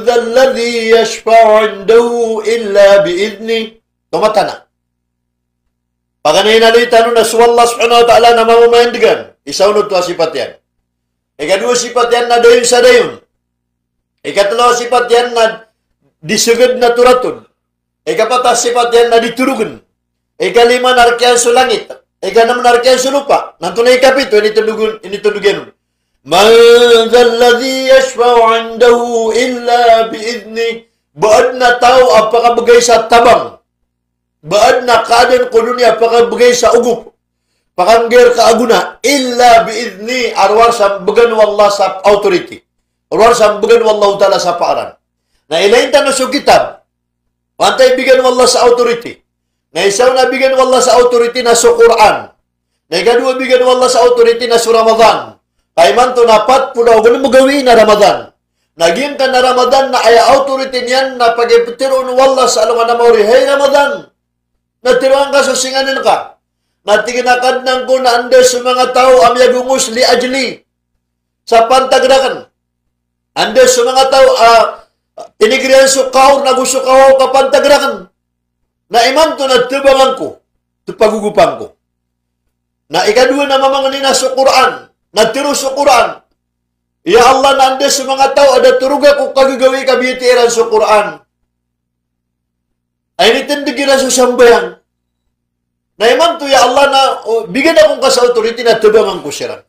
dhal ladhi yashfa'u 'indahu illa bi'idni. Tumatana. Paganay nalitan na su Allah subhanahu wa ta'ala na mamamandigan. Isaunod to sifat yan. Ikadua sifat yan na dayon sa dayon. Ikatlo sifat yan na disugod na turatun. Ikapat sifat yan na diturugan. Ikalima narkiyan sa langit. Ikanam narkiyan sa lupa. Nantunay kapito ini tundugan. Man dhal ladhi yashfa'u 'indahu illa bi'idni. Baad na tao apakabagay sa tabang. Baad na kadan ko dunia apakabagay sa ugup. Pakanggir ka aguna illa bi'idni arwar sa bagan wallah sa authority. Arwar sa bagan wallah ta'ala sa paaran. Na ilaintan na sa kitab. Wantay bigan wallah sa authority. Na isaw na bigan wallah sa authority na sa Quran. Na ikadua bigan wallah sa authority na sa Ramadan. Kay man to napat pudaw ganun mo gawin na Ramadan. Naging ka na Ramadan na ay authority niyan na pag-ipitiroon wala sa alungan na mauri. Hey Ramadan, natiroan ka susinganin ka. Natiginakad ng ko na andes sa mga tao amyagungos li ajli sa pantagrakan. Andes sa mga tao tinigrihan sa kaur na gusto kawaw ka pantagrakan. Na iman to natibangan ko, pagugupan ko. Na ikadua na mamanganina sa Quran. Nagtiro sa Quran. Ya Allah, nandes sa mga tao, ada turuga kung kagagawi kabitiran sa Quran. Ay nitindigi na sa sambayan. Na imam to ya Allah na bigyan akong ka sa authority na tubangan ko siya.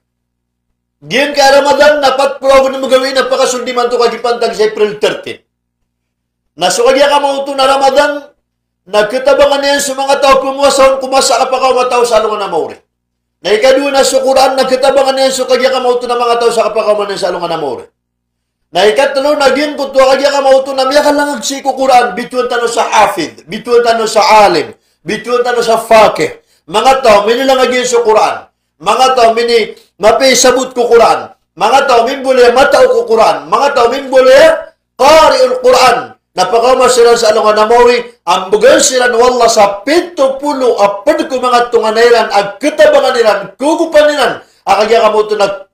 Giyan ka Ramadan, napat po ako na magawin, napakasundi man to kagipantag sa April 13. Nasukagya ka mo ito na Ramadan, nagkatabangan niyan sa mga tao, kumasa ka pa ka matao sa alungan na mauri. Na ikadua na sa Quran, nagkatabangan niyan sa kagya ka mo ito na mga tao sa kapakaman sa alungan na mauri. Na ikatlo, naging kuto kagya ka mo ito na miyakan lang agsiko Quran, bituan tano sa hafid, bituan tano sa alim, bituan tano sa fakih. Mga tao, minilang agyan sa Quran. Mga tao, mapisabot ko Quran. Mga tao, min boleh matao ko Quran. Mga tao, min boleh qari'ul Quran. Napakamasiran sa alungan na mauri, ang bugan siran wala sa 70 apad ko mga tunganairan, ag katabangan niran, kugupan niran, akagya ka mo ito na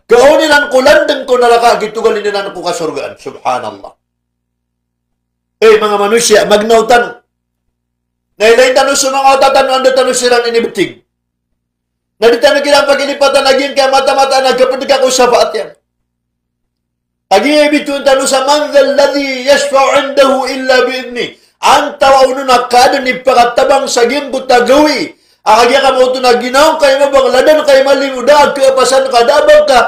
kauninan ko, landang ko naraka, gitugalin niran ko kasurgaan. Subhanallah. Mga manusia, magnautan. Nailayin tanong sa mga otatan, ando tanong siran inibitig. Naditanong kinang pag-inipatan, naging kaya mata-mata, nagkapadig ko sa faat yan. Agibitun tanu sa man alladhi yashfa'u 'indahu illa bi'idni. Anta wa ununa kada ni pakatabang sa gimbut tagawi. Akagya ka mo ito na ginaw kay mabang ladan kay malimudag ka pasan ka dabang ka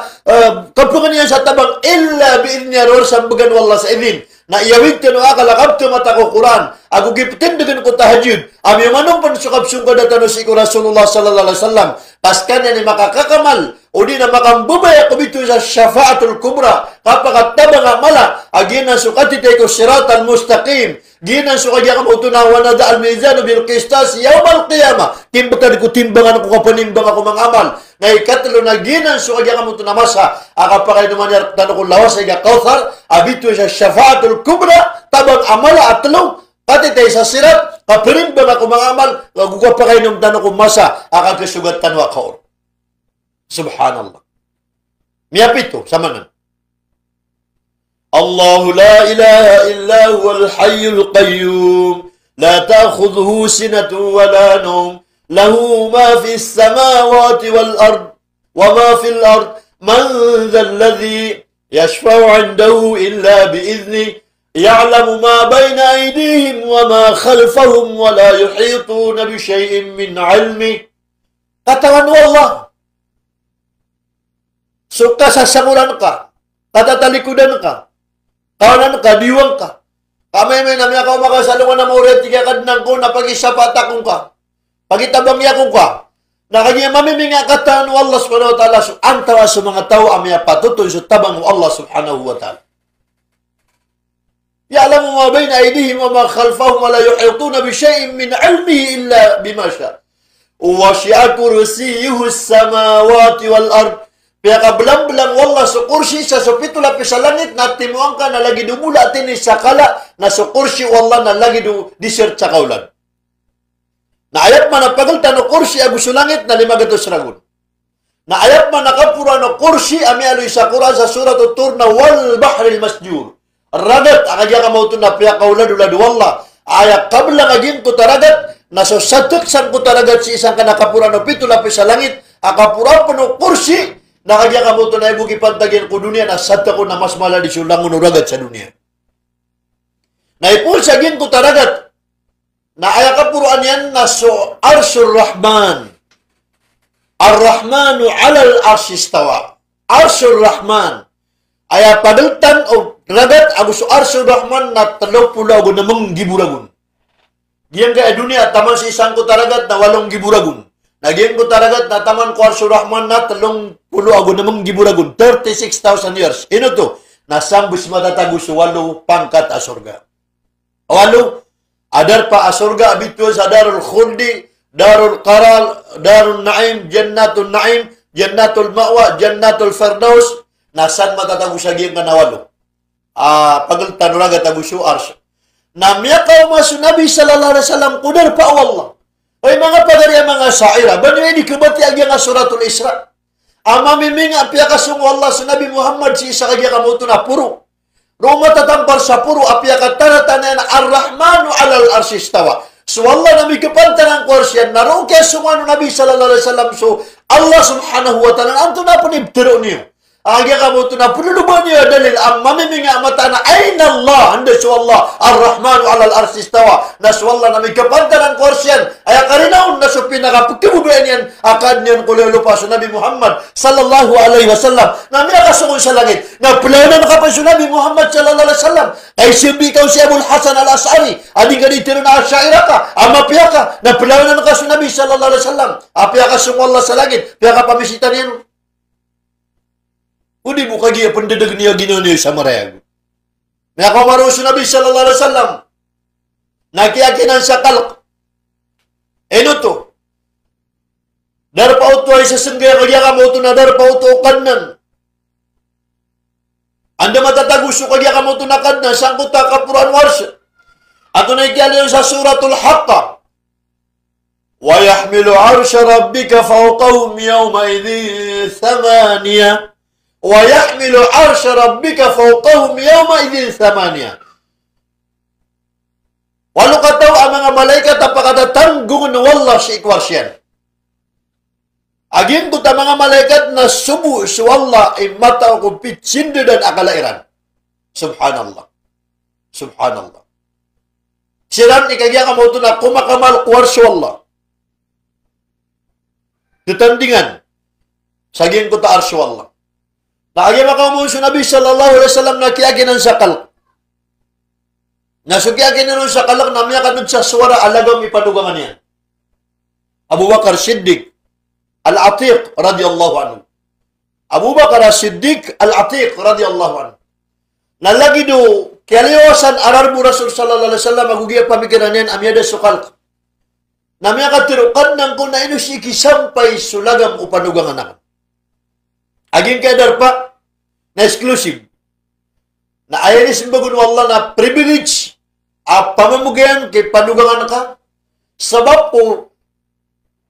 kapungan niya sa tabang illa bi'idni aror sambagan wallah sa idin. Na iyawid ka no akalakab ka mata ko Quran. Ako gipitindagan ko tahajud. Ami manong pansukab-sung ka datano si Rasulullah sallallahu alaihi wasallam. Paskan ni makakakamal. O di na makambubay ako bito sa syafaatul kubra. Kapag tabang amala, aginan sukati tayo ko siratal mustaqim. Ginan sukadya ka mo ito na wanada al-mizanu bil qistas yawmal qiyamah. Timbakan ko timbangan ko kapanimbang ako mga amal. Na ikatlo na ginan sukadya ka mo ito na masa. Akapakay naman yan, tanong ko lawas ay kauthar. Abito sa syafaatul kubra. Tabang amala at talong. Pati tayo sa sirat. Kapanimbang ako mga amal. Kapakay naman tanong ko masa. Akagasugat tanwa kaor. Subhanallah. Miyapito, samanan. Allahu la ilaha illa huwal hayyul qayyum. La ta'khudhuhu sinatun wa la nawm. Lahu ma fis samawati wal ard. Wa ma fil ard. Man dhal ladhi yashfa'u 'indahu illa bi'idhnih. Ya'lamu ma bayna aydihim wa ma khalfahum wa la yuhituna bi shay'in min 'ilmihi. Katawan Allah. So, kasasanguran ka, katatalikudan ka, kawanan ka, diwang ka. Kamay-may namin ako makasalungan na mauret, tigakadnan ko, napag-isapata kong ka. Pagitabangya kong ka. Nakanya mamiminga kataan wa Allah subhanahu wa ta'ala. So, antawa sa mga tao, amya patutoy sa tabang wa Allah subhanahu wa ta'ala. Ya'lamu ma bayna aydihim wa ma khalfahum wa la yuhituna bi shay'in min 'ilmihi illa bima syaa. Wa wasi'a kursiyyuhu as-samawati wal ard. Kaya kabelang-belang wallah sa kursi sa supito lapis sa langit na timuang ka na lagi dumula tini sa kala na sa kursi wallah na lagi disert sa kaulan. Na ayat man na pagalta no kursi agusto langit na 500 ragun. Na ayat man nakapura no kursi ami aloy sa Quran sa surat Tur na wal bahril masjur. Ragat akadya ka mauto na piya kaulan ulad wallah. Ayat kabla agin ko taragat na so satuksan ko taragat si isang kanakapura no pito lapis sa langit akapura po no kursi. Nakagya ka mo ito na ibuki pantagyan ko dunia na sata ko na mas mala di sulangon uragat sa dunia. Naipul sa gin ko taragat na aya ka puruan yan na so arsyur rahman. Ar-Rahmanu alal arsistawa. Arsyur rahman. Aya padaltan o ragat agus arsyur rahman na 30 ago namang giburagun. Diyan kaya dunia taman si isang ko taragat na 8 giburagun. Nagyan ko taragat na taman ko Arsyur Rahman na 30 ago namang giburagun. 36,000 years. Ino to? Nasambus matatagus 8 pangkat asurga. 8. Adar pa asurga abito sa Darul Khuldi, Darul Qaral, Darul Naim, Jannatul Naim, Jannatul Ma'wa, Jannatul Firdaus. Nasan matatagus sa giyang na 8. Pagaltan ragat agusu Arsyur. Namyakaw masu Nabi sallallahu alaihi wasallam kudar pa Allah. Oy mga pagarya mga sa'ira, banyo ini kebati agya nga suratul Isra. Ama miminga apya kasung Allah sa Nabi Muhammad si isa kagya kamuto na puro. Roma tatampar sa puro apya katanatan na ar-Rahmanu alal arsistawa. So Allah nami kepantanan kursyan, naroon kaya sumano Nabi sallallahu alaihi wasallam so Allah subhanahu wa ta'ala, anto na panibtiro niyo. Agya kamu tu na penuluban niya dalil ang mamiminga mata na aina Allah anda Allah ar-Rahmanu alal arsis tawa naswalla na may kapantanan korsyan ay karinaon na sa pinakapagkibubayan yan akad niyan kululupa sa Nabi Muhammad sallallahu alaihi wasallam na may akasungon sa langit na pulanan ka pa sa Nabi Muhammad sallallahu alaihi wasallam ay simbi ikaw si Abul Hasan al-As'ari ading ka dito na asyaira ka amapya ka na pulanan ka sa Nabi sallallahu alaihi wasallam apya ka sa Allah sa langit pya ka pamisitan yan. Udi mo kagiya pendedag niya ginoniyo sa marayag. May ako sa Nabi sallallahu alaihi wasallam. Nakiyakinan sa kalak. Eno to. Darpa uto ay sa senggaya kagya ka mo ito na darpa uto kanan. Anda matataguso kagya ka mo ito na kanan. Saan kuta kapuran warsya. Ato na ikialiyo sa suratul Haqqa. Wa yahmilu arsha rabbika fawqahum yawma idhin thamaniya. Wa yahmilu arsha rabbika fawqahum yawma idhin thamaniya. Walau kataw ang mga malaikat apakata tanggung na wallah sa ikwarsyan. Aging ko ta mga malaikat na subu sa wallah ay mata ko pitsindu dan akalairan. Subhanallah. Subhanallah. Siran ikagya ka mo ito na kumakamal kuwarsa wallah. Tutandingan. Saging ko ta arsya wallah. Naagi makamu sa Nabi sallallahu alaihi wasallam na kiyakinan sa kalak. Nasugyakinan sa kalak na miya kanod sa suwara alagam ipadugangan niya. Abu Bakar Siddiq Al-Atiq radhiyallahu anhu. Abu Bakar Siddiq Al-Atiq radhiyallahu anhu. Nalagi do kialiwasan arar mo Rasul sallallahu alaihi wasallam agugiya pamikiran niyan amyada sa kalak. Na miya katirukan nang kung na ino si kisampay sulagam upadugangan na. Aging kadar pa na exclusive. Na ayaw ni simbagun wallah na privilege pamamugayan kay panugangan ka. Sabab po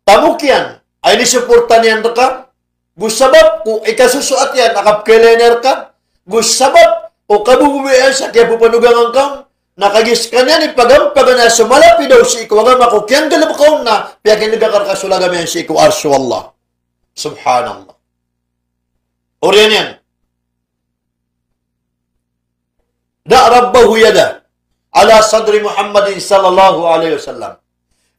tamukyan ay ni supportan yan ka. Gusabab po ikasusuat yan akapkailainer ka. Gusabab po kabububayan sa kaya po panugangan ka. Nakagis ka niya ni pagampagan na sumalapi daw si ikaw. Agam ako kiyang galabakaw na piyakin nagakar ka sulagam yan si ikaw arsu wallah. Subhanallah. Oriyan yan. Da rabbahu yada ala sadri Muhammadin sallallahu alaihi wasallam.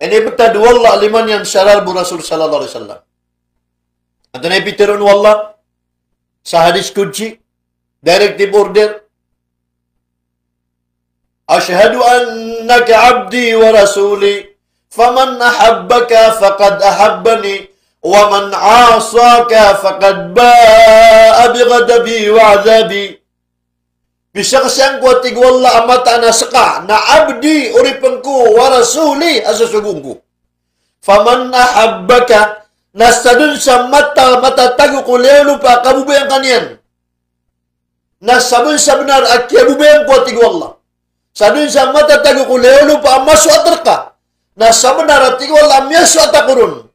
Ini betad wallah liman yang syarar bu Rasul sallallahu alaihi wasallam. Antara piterun wallah sa hadis qudsi directive order. Ashhadu annaka abdi wa rasuli faman ahabbaka faqad ahabbani wa man 'asaka faqad ba'a bighadabi wa 'adhabi. Bisa kasang ko tigwalla amata na saka na abdi uripangku wa rasuli asusugungku. Faman ahabbaka nasadun sa mata tagu ko lelo pa kabubayang kaniyan. Nasabun sa benar at kabubayang ko tigwalla. Sadun sa mata tagu ko lelo pa maswatar ka. Nasabenar at tigwalla miyaswata kurun.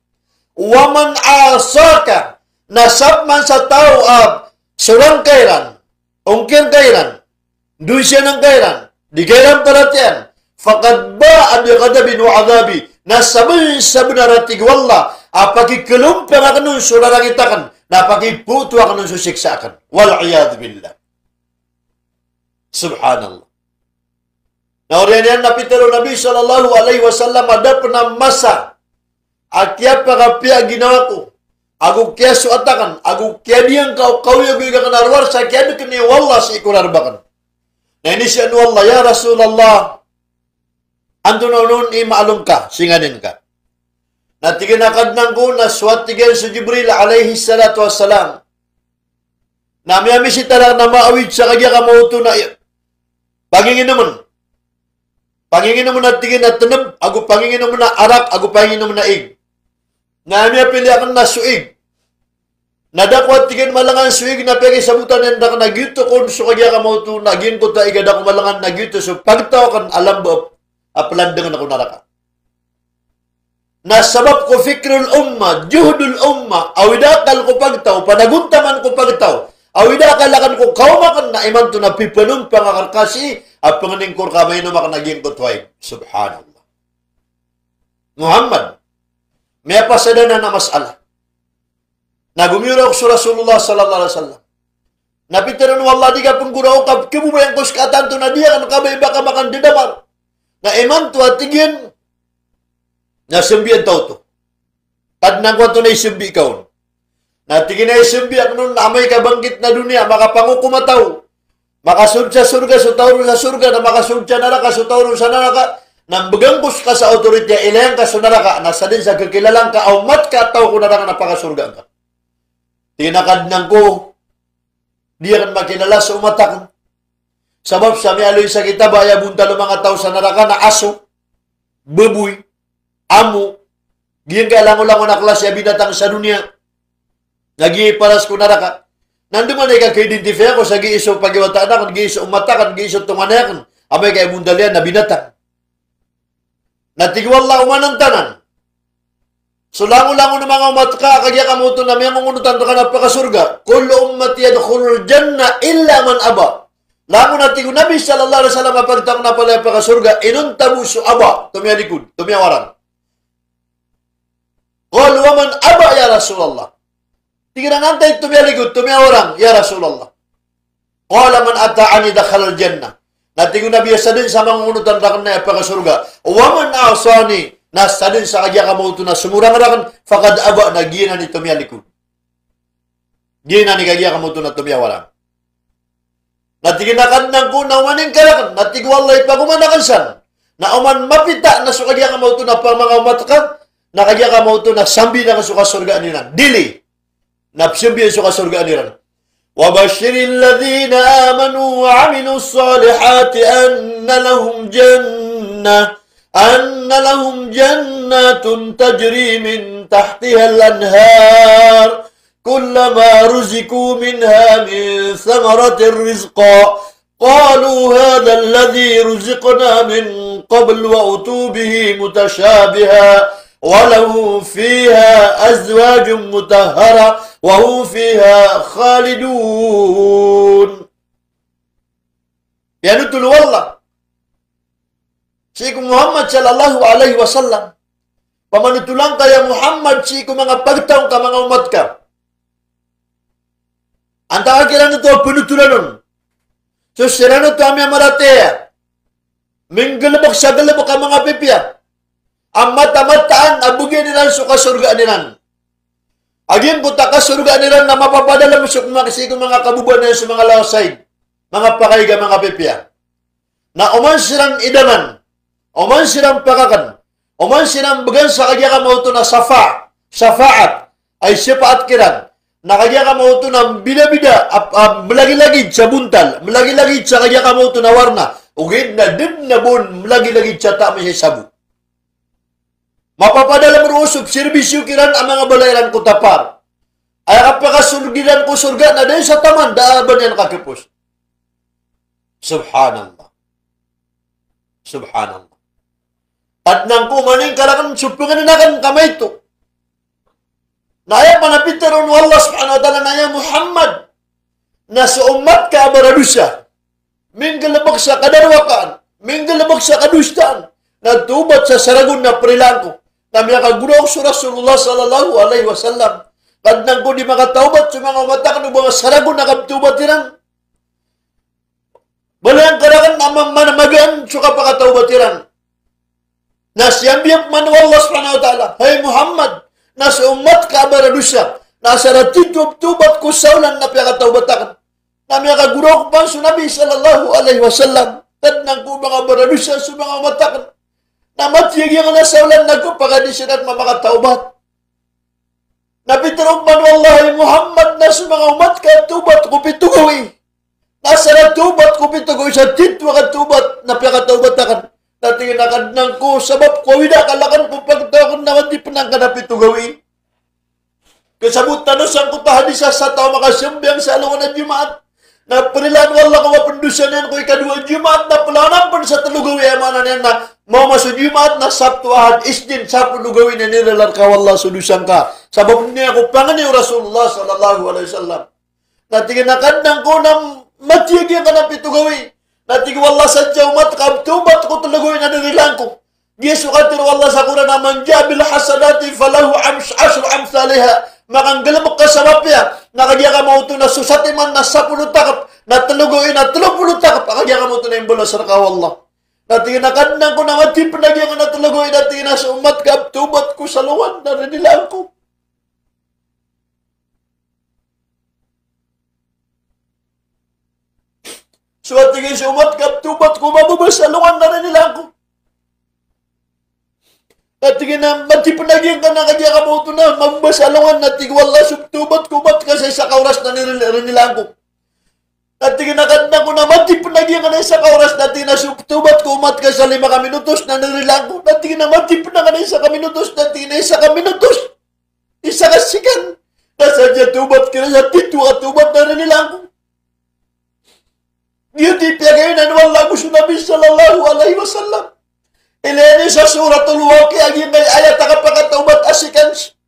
Waman asaka nasab man sa tao surang kairan, ongkir kairan, duisya ng kairan, di kairan perhatian, fakad ba abi kadabin wa adabi, nasabay sa benaratig wala, apaki kelumpang akan surara kita kan, napaki putu akan susiksakan, wal'iyad billah. Subhanallah. Nah, orang yang napitero Nabi sallallahu alaihi wasallam ada pernah masa Akia pagapia ginawa ko. Aku kaya suatakan. Aku kaya diyang kau yung bigakan arwar. Sa kaya dukini wallah sa ikurarbakan. Na ini siya wallah. Ya Rasulullah. Anto na nun imaalong ka. Singanin ka. Natiginakad nang ko na suatigan sa Jibril alaihi salatu wassalam. Nami sitara na maawid sa kagya kamauto na pagingin naman. Pangingin naman na tigin na tanab. Ako pangingin naman na arak. Ako pangingin naman na ig. Nga pili akan na suig. Nadakwat tigin malangan suig na pegi sabutan yan na nagyuto kon so kagya ka mo ito nagin ko ta igada ko malangan nagyuto so pagtaw kan alam ba apalandangan ako naraka. Nasabab ko fikrul umma, juhudul umma, awidakal ko pagtaw, panaguntaman ko pagtaw, awidakalakan ko kaumakan na iman to na pipalong pangakarkasi at panganingkor kamay no makanaging ko tuway. Subhanallah. Muhammad, may pasada na masala. Nagumura ko sa Rasulullah sallallahu alaihi wasallam. Napitaran wallah di kapun gurau kap kebubayang kos katan tu na dia kan kabay baka makan didamar. Na eman tu atigin na sembian tau tu. Tad nang kwanto na isembi kaun. Na tigin na isembi ak nun amay kabangkit na dunia maka pangukumataw. Makasud sa surga so tawro sa surga na makasud sa naraka so tawro sa naraka. Nang begangkus ka sa otoritya ilayang ka sa naraka nasa din sa kakilalang ka aumat ka tao ko naraka na pakasurga ka. Tinakad nang ko dia akan makilala sa umatakan. Sabab sa aloy sa kita baya buntalo mga tao sa naraka na aso, baboy, amo, giyan kailango-lango na klase binatang sa dunia. Nagiparas ko naraka. Nanduman ay kaka-identify ako sa giiso pagiwataan, giiso umatakan, giiso tumanakan. Amay kay bundalian na binatang. Natigwala umanang tanan. So lango-lango ng mga umat ka, kagya kamuto na may mangunutan ka na pakasurga. Kullu ummati yadkhulul janna illa man aba. Lango na tigo Nabi sallallahu alaihi wasallam apagtak na pala pakasurga, inuntabu su aba, tumiyalikod, tumiyawaran. Qalu wa man aba ya Rasulullah. Tignan antay tumiyalikod, tumiyawaran ya Rasulullah. Qala man ata'ani dakhalal jannah. Natigo Nabi sa din sa mangunutan na pakasurga. Wa man asani nasa din sa kanya kamuto na sumurang-rangan, fakad aba na gina ni tumiyalikod. Gina ni kanya kamuto na tumiyawaran. Natiginakan ng kunang maning karakan, natigwalay pagumanakan san, na uman mapita na sa kanya kamuto na pang mga umatkan, na kanya kamuto na sambi na kasuka surga niran. Dili, napsambi sa kasurga niran. وَبَشِّرِ الَّذِينَ آمَنُوا وَعَمِلُوا الصَّالِحَاتِ أن لهم جنات تجري من تحتها الأنهار كلما رزقوا منها من ثمرة رزقا قالوا هذا الذي رزقنا من قبل وأتوا به متشابها ولهم فيها أزواج مطهرة وهم فيها خالدون. Pianutul wallah Siku Muhammad sallallahu alaihi wasallam. Pamanutulang kaya Muhammad siku mga pagtaong ka mga umat ka. Anta akiran ito penutulan nun. So sirano ito amya maratea. Minggalabak sa galabak ka mga pipya. Ang mata-mataan abugyan nilan so kasurga nilan. Agyan po ta kasurga nilan na mapapadala mo sa mga kabubuan na sa mga lawasay. Mga pakaiga mga pipya. Na uman sirang idaman. Oman siram pakakan. Oman siram bagan sa kanya ka mauto na safaat ay sipaat kiran. Na kanya ka mauto na bida-bida melagi-lagi sa buntal, melagi-lagi sa kanya ka mauto na warna. Ugid na din na bon melagi-lagi sa tama siya sabu. Mapapadala mo usop serbisyo kiran ang mga balayran ko tapar. Ay kapakasurgiran ko surga na din sa taman daaban yan kakipos. Subhanallah. Subhanallah. At nang kumaning kalakan supungan na kan kamay ito. Naya panapitaron Allah subhanahu wa ta'ala naya Muhammad na sa umat ka abaradusa. Minggalabak sa kadarwakaan. Minggalabak sa kadustaan. Natubat sa saragun na prilangko. Na miyakagurong sa Rasulullah sallallahu alaihi wasallam. Kad nang ko di makataubat sa mga umatak ng mga saragun na kabtubat tiran. Balayang kalakan na manamagan sa kapakataubat tiran. Nasyambiyap man Allah subhanahu wa ta'ala. Hay Muhammad, nasa umat ka abaradusa, nasa ratitubat ko saulan na piyakataubatakan. Na miyakaguro ko pa sa Nabi sallallahu alaihi wasallam. Tad nang ko mga abaradusa sa mga umatakan. Na matiyagi nga na saulan na ko pagkadisirat mamakataubat. Napitarong man Allah hay Muhammad, nasa mga umat ka tubat ko pitugawi. Nasa ratubat ko pitugawi sa titwa ka tubat na piyakataubatakan. Natingin ng ko, sabab ko, wida kalakan ko pagtakon naman di panang kanapit ito gawin. Kasabot na sang ko tahadisa sa tao makasyambiyang sa alungan ng Jumaat. Na panilan wala ko mapundusan yan ko ikadua Jumaat na palanan pa sa talugawi amanan yan na mau masuk Jumaat na Sabtu Ahad Isnin sa talugawi na nilalar ka wala sudusan ka. Sabab niya ko pangan yung Rasulullah sallallahu alaihi wasallam. Natingin ng ko na matiyag yung kanapit ito gawin. Nating wallah sa umat kabtubat ko talagoy na nirilang ko. Yesu katir wallah sa Quran na man jabil hasanati falahu ashru amsalha Makanggalabok ka sa mapya, nakagya ka mo ito na susati man na 10 takap, na talugoy na 30 takap, nakagya ka mo ito na imbola sa Allah. Natingin na kanang ko na matip na gya ka na talugoy, natingin na sa umat ka, tubat ko sa luwan, narinilaan ko. So at tingin sa umat ka, tubat ko, mabubas sa luwan, narinilaan ko. At tingin na, matipanagyan ka na kanya ka mo ito na, mambasalangan na tigwala, subtubat, kumat kasi sa kauras na nirinilang ko. At tingin na kanya ko na, matipanagyan ka na sa kauras na tinasubtubat, kumat ka sa 5 minutos na nirinilang ko. At tingin na, matipanagyan ka na 1 minutos na tinasa minutos. Isa ka sikan. Nasa dyan tubat ka na sa titu at tubat na nirinilang ko. Yutipya kayo na wala gusto Nabi sallallahu alaihi wasallam. Ilani sa suratul Waqi'ah may ayat kapakataubat asikans.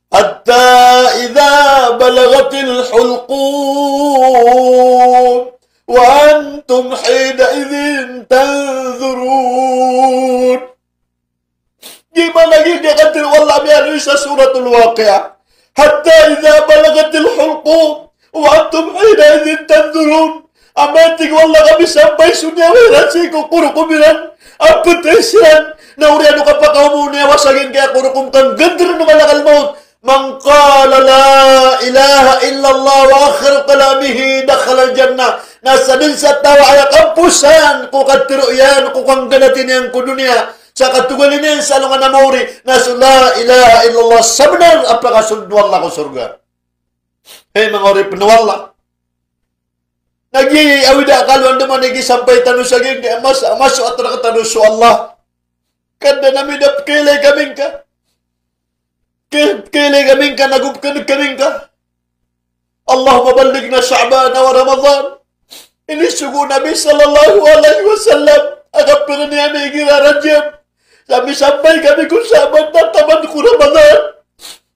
Hatta idza balagatil hulqum wa antum hina idzin tanzurun. Gimana gini kata Allah biar sa suratul Waqi'ah. Hatta idza balagatil hulqum wa antum hina idzin tanzurun. Amatik wallah kami sampai sunya werasi ko kurukumiran. Apa tesan? Na uriano ka pa kaumo niya wasagin kaya kurukum kang gandar ng malakal maut. Man qala la ilaha illallah wa akhir kalamihi dakhala al-jannah. Nasa din sa tawa ay kampusan ko katiruyan ko kang ganatin yang ko dunia. Sa katugalin niya sa alungan na mauri. Nasa la ilaha illallah sabnan apakasundwallah ko surga. Hey mga uri penuwallah. Nagi awida kaluan naman nagi sampai tanus saging masuk atau tanus Allah. Kada namin dap kele kaming ka. Kele kaming ka nagubkan kaming ka. Allahumma ballighna Sya'ban wa Ramadan. Ini sugu Nabi sallallahu alaihi wasallam agak pengen ni gira Rajab. Sampai kami ku Sya'ban dan taman ku Ramadan.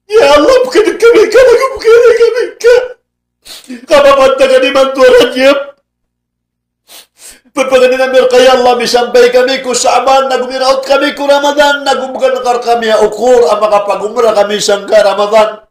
Ya Allah bukan kami ka nagubkan kaming ka. Kapapanta ka ni Mantua Rajab. Pagpaganin kaya Allah misampay kami ku Sa'ban, nagumiraot kami ku Ramadan, nagumbukan kami ukur, ang makapagumra kami sangka Ramadan.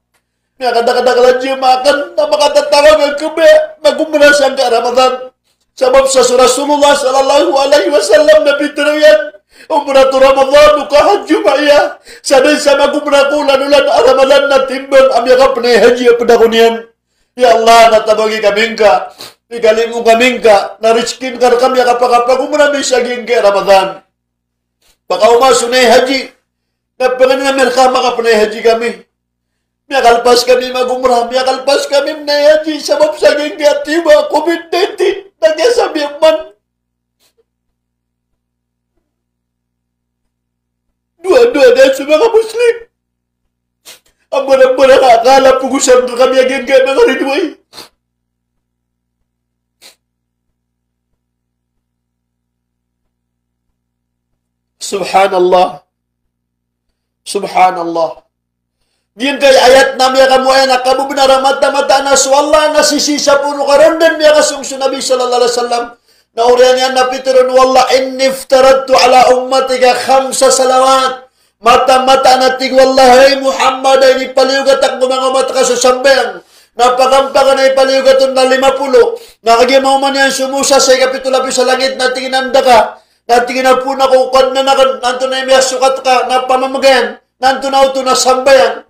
Nakada-kada kalajim makan, na makatatawag ang kami, magumra sangka Ramadan. Sabab sa Rasulullah sallallahu alaihi wasallam na bitirayan, umratu Ramadan, ukahadju maya. Sabi sa magumra ko, lanulan Ramadan na timbang, amyakap na haji pedakunian. Ya Allah, natabagi kaming ka. Igaling mo kaming ka. Nariskin ka kami kapag umrami sa gingge Ramadan. Baka umasunay haji. Napangan nga merkama ka panay haji kami. Miyakalpas kami magumra. Miyakalpas kami manay haji. Sabab sa gingge at iba. COVID-19. Nagyasabi man. Dua-dua dahil sa mga Muslim. Ang barang-barang akala pugusan ka kami aging kaya mga rinway. Subhanallah. Subhanallah. Diyan kay ayat na miya kamu ay nakabubinar mata-mata na suwala na sisisa puro karon din miya kasungso Nabi sallallahu alaihi wasallam. Na uriyan yan napitiron wala inniftaradtu ala ummatika 5 salawat. Mata-mata na tigwallahay Muhammad ay nipaliugat ang mga mata ka sa sambang. Napakampakan na ipaliugat na 50. Nakagimaw man yan sumusa sa ikapitulapi sa langit na tinginanda ka. Na tinginapuna ko kung na nanto na imiya sukat ka na pamamagayan. Nanto na ito na sambayan.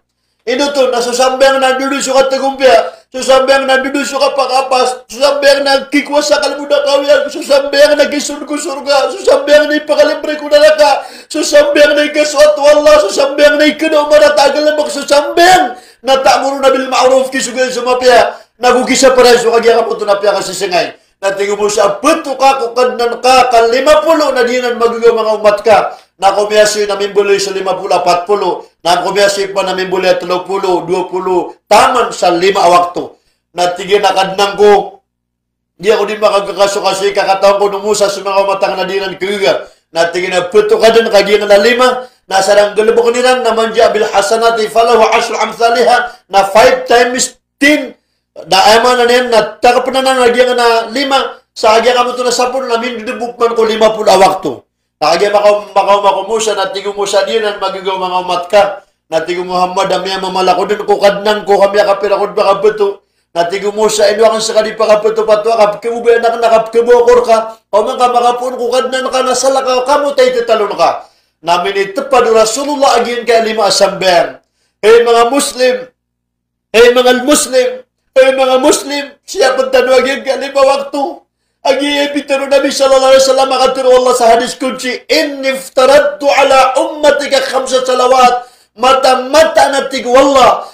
Ino to, nasusambayang na dudu sukat tagumpya. Susambayang na dudu sukat pakapas. Susambayang na kikwa sa kalmuda kawyan. Susambayang na kisun ko surga. Susambayang na ipakalibre ko nalaka. Susambayang na ikasuat wallah. Susambayang na ikadaw maratagal na magsusambayang. Na ta'muru na bil ma'ruf kisugay sumapya. Nagugisa para sa kagya ka po tunapya kasi singay. Natingo mo sa beto ka kukadnan ka kan 50 na dinan magigaw mga umat ka. Na kumiyasi na mimbuloy sa 50, 40. Na kumiyasi pa na mimbuloy 30, 20. Taman sa 5 wakto. Natigin na kadnang ko. Di ako din makagkakaso kasi kakataon ko numusa sa mga umatang na dinan kagaga. Natigin na beto ka din kagyan na 5. Nasarang galubok niran na manja bil hasanati falahu 10 amthaliha na 5 times 10. Daama na niyan na takapunan na nagyan na 5. Sa agya ka mo ito na 10 namin dibukman ko 50 wakto. Nakagya makumusa na tingin mo sa diyan magigaw mga umat ka. Natigo Muhammad amya mamalakudin ko kadnan ko kami kapilakod baka beto. Natigo Musa ino ang sakali pa kapeto patwa kap kemuba anak nakap kebokor ka. O man ka makapun ko kadnan ka nasala ka kamu tay tetalon ka. Namin itepad Rasulullah agin kay lima asambeng. Hey mga Muslim, hey mga Muslim, hey mga Muslim, siya pagtano agin kay lima waktu. Agi bitaro Nabi sallallahu alaihi wasallam katiro Allah sa hadis kunci, inni iftaradtu ala ummatika khamsa salawat. Mata-mata natig wallah.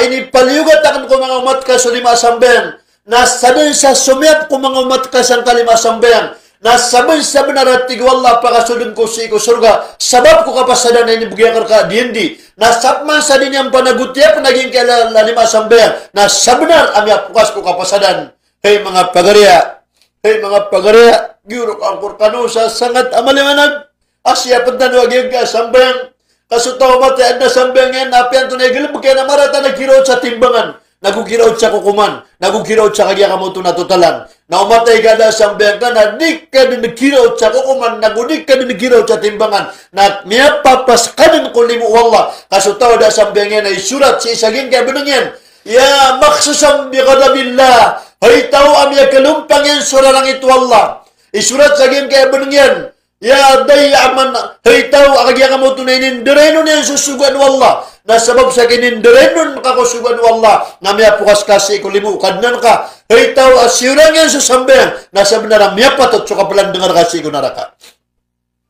Ini paliugat akan ko mga umat ka sa lima sambeng. Nasabi sa sumiyap ko mga umat ka sa kalima sambeng. Nasabi sa benaratig wallah pakasudun ko sa iko surga. Sabab ko kapasadan na ini bugyan ka diendi. Nasabma sa din yung panagutya naging kaya lima sambeng. Nasabenar amya pukas ko kapasadan. Hey mga pagariya. Hey mga pagariya. Gyurok ang kurkano sa sangat amalimanag. Asya pagtano agyan ka sambeng. Kasutaw mati adna sambengin apian tunay gilem kaya na marata nagkiraw sa timbangan, nagukiraw sa kukuman, nagukiraw sa kagya kamuto na totalan. Na umatay ka na sambeng ka na di ka din nagkiraw sa kukuman, nagudik ka din nagkiraw sa timbangan, na miyapapas ka din kulimu wallah. Kasutaw da sambengin ay surat si isagin kaya binangyan. Ya maksusam biqadabillah, hay tao amya kalumpang yan surarang ito wallah. Isurat sagin kaya binangyan. Ya dayaman haytaw akagya kamo tunay nindirenon yan susugan wallah. Na sabab sa kinindirenon makakusugan wallah. Namya pukas kasi ikulimu kadnan ka. Haytaw asyurang yan susambeng. Na sabi na ramya patot so kapalan dengar kasi ikunaraka.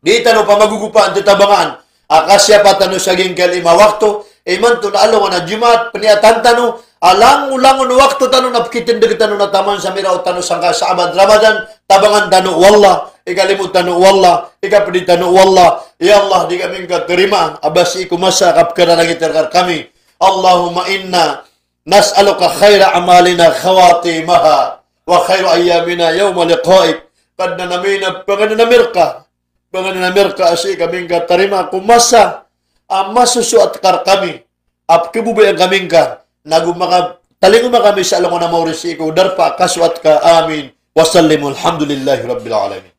Di tano pa magugupaan titabangan. Akasya patano saging kalima waktu. Iman to na alaw na Jumat peniatan tano. Alang-ulangon waktu tano napkitindig tano na taman sa miraw tano sangka sa abad Ramadan. Tabangan tano wallah. Ikalimut tanu wallah, ikapedi tanu wallah. Ya Allah, di kami engkau terima. Abasi iku masa kapkara lagi terkar kami. Allahumma inna nas'aluka khaira amalina khawatimaha wa khairu ayyamina yawma liqa'ik. Kadna namina pangana namirka asi kami engkau terima kumasa amasusu atkar kami. Apkibubi ang kami engkau. Nagumaka talinguma kami sa alam mo na maurisi iku darpa kaswat ka amin. Wasallimu alhamdulillahi rabbil alamin.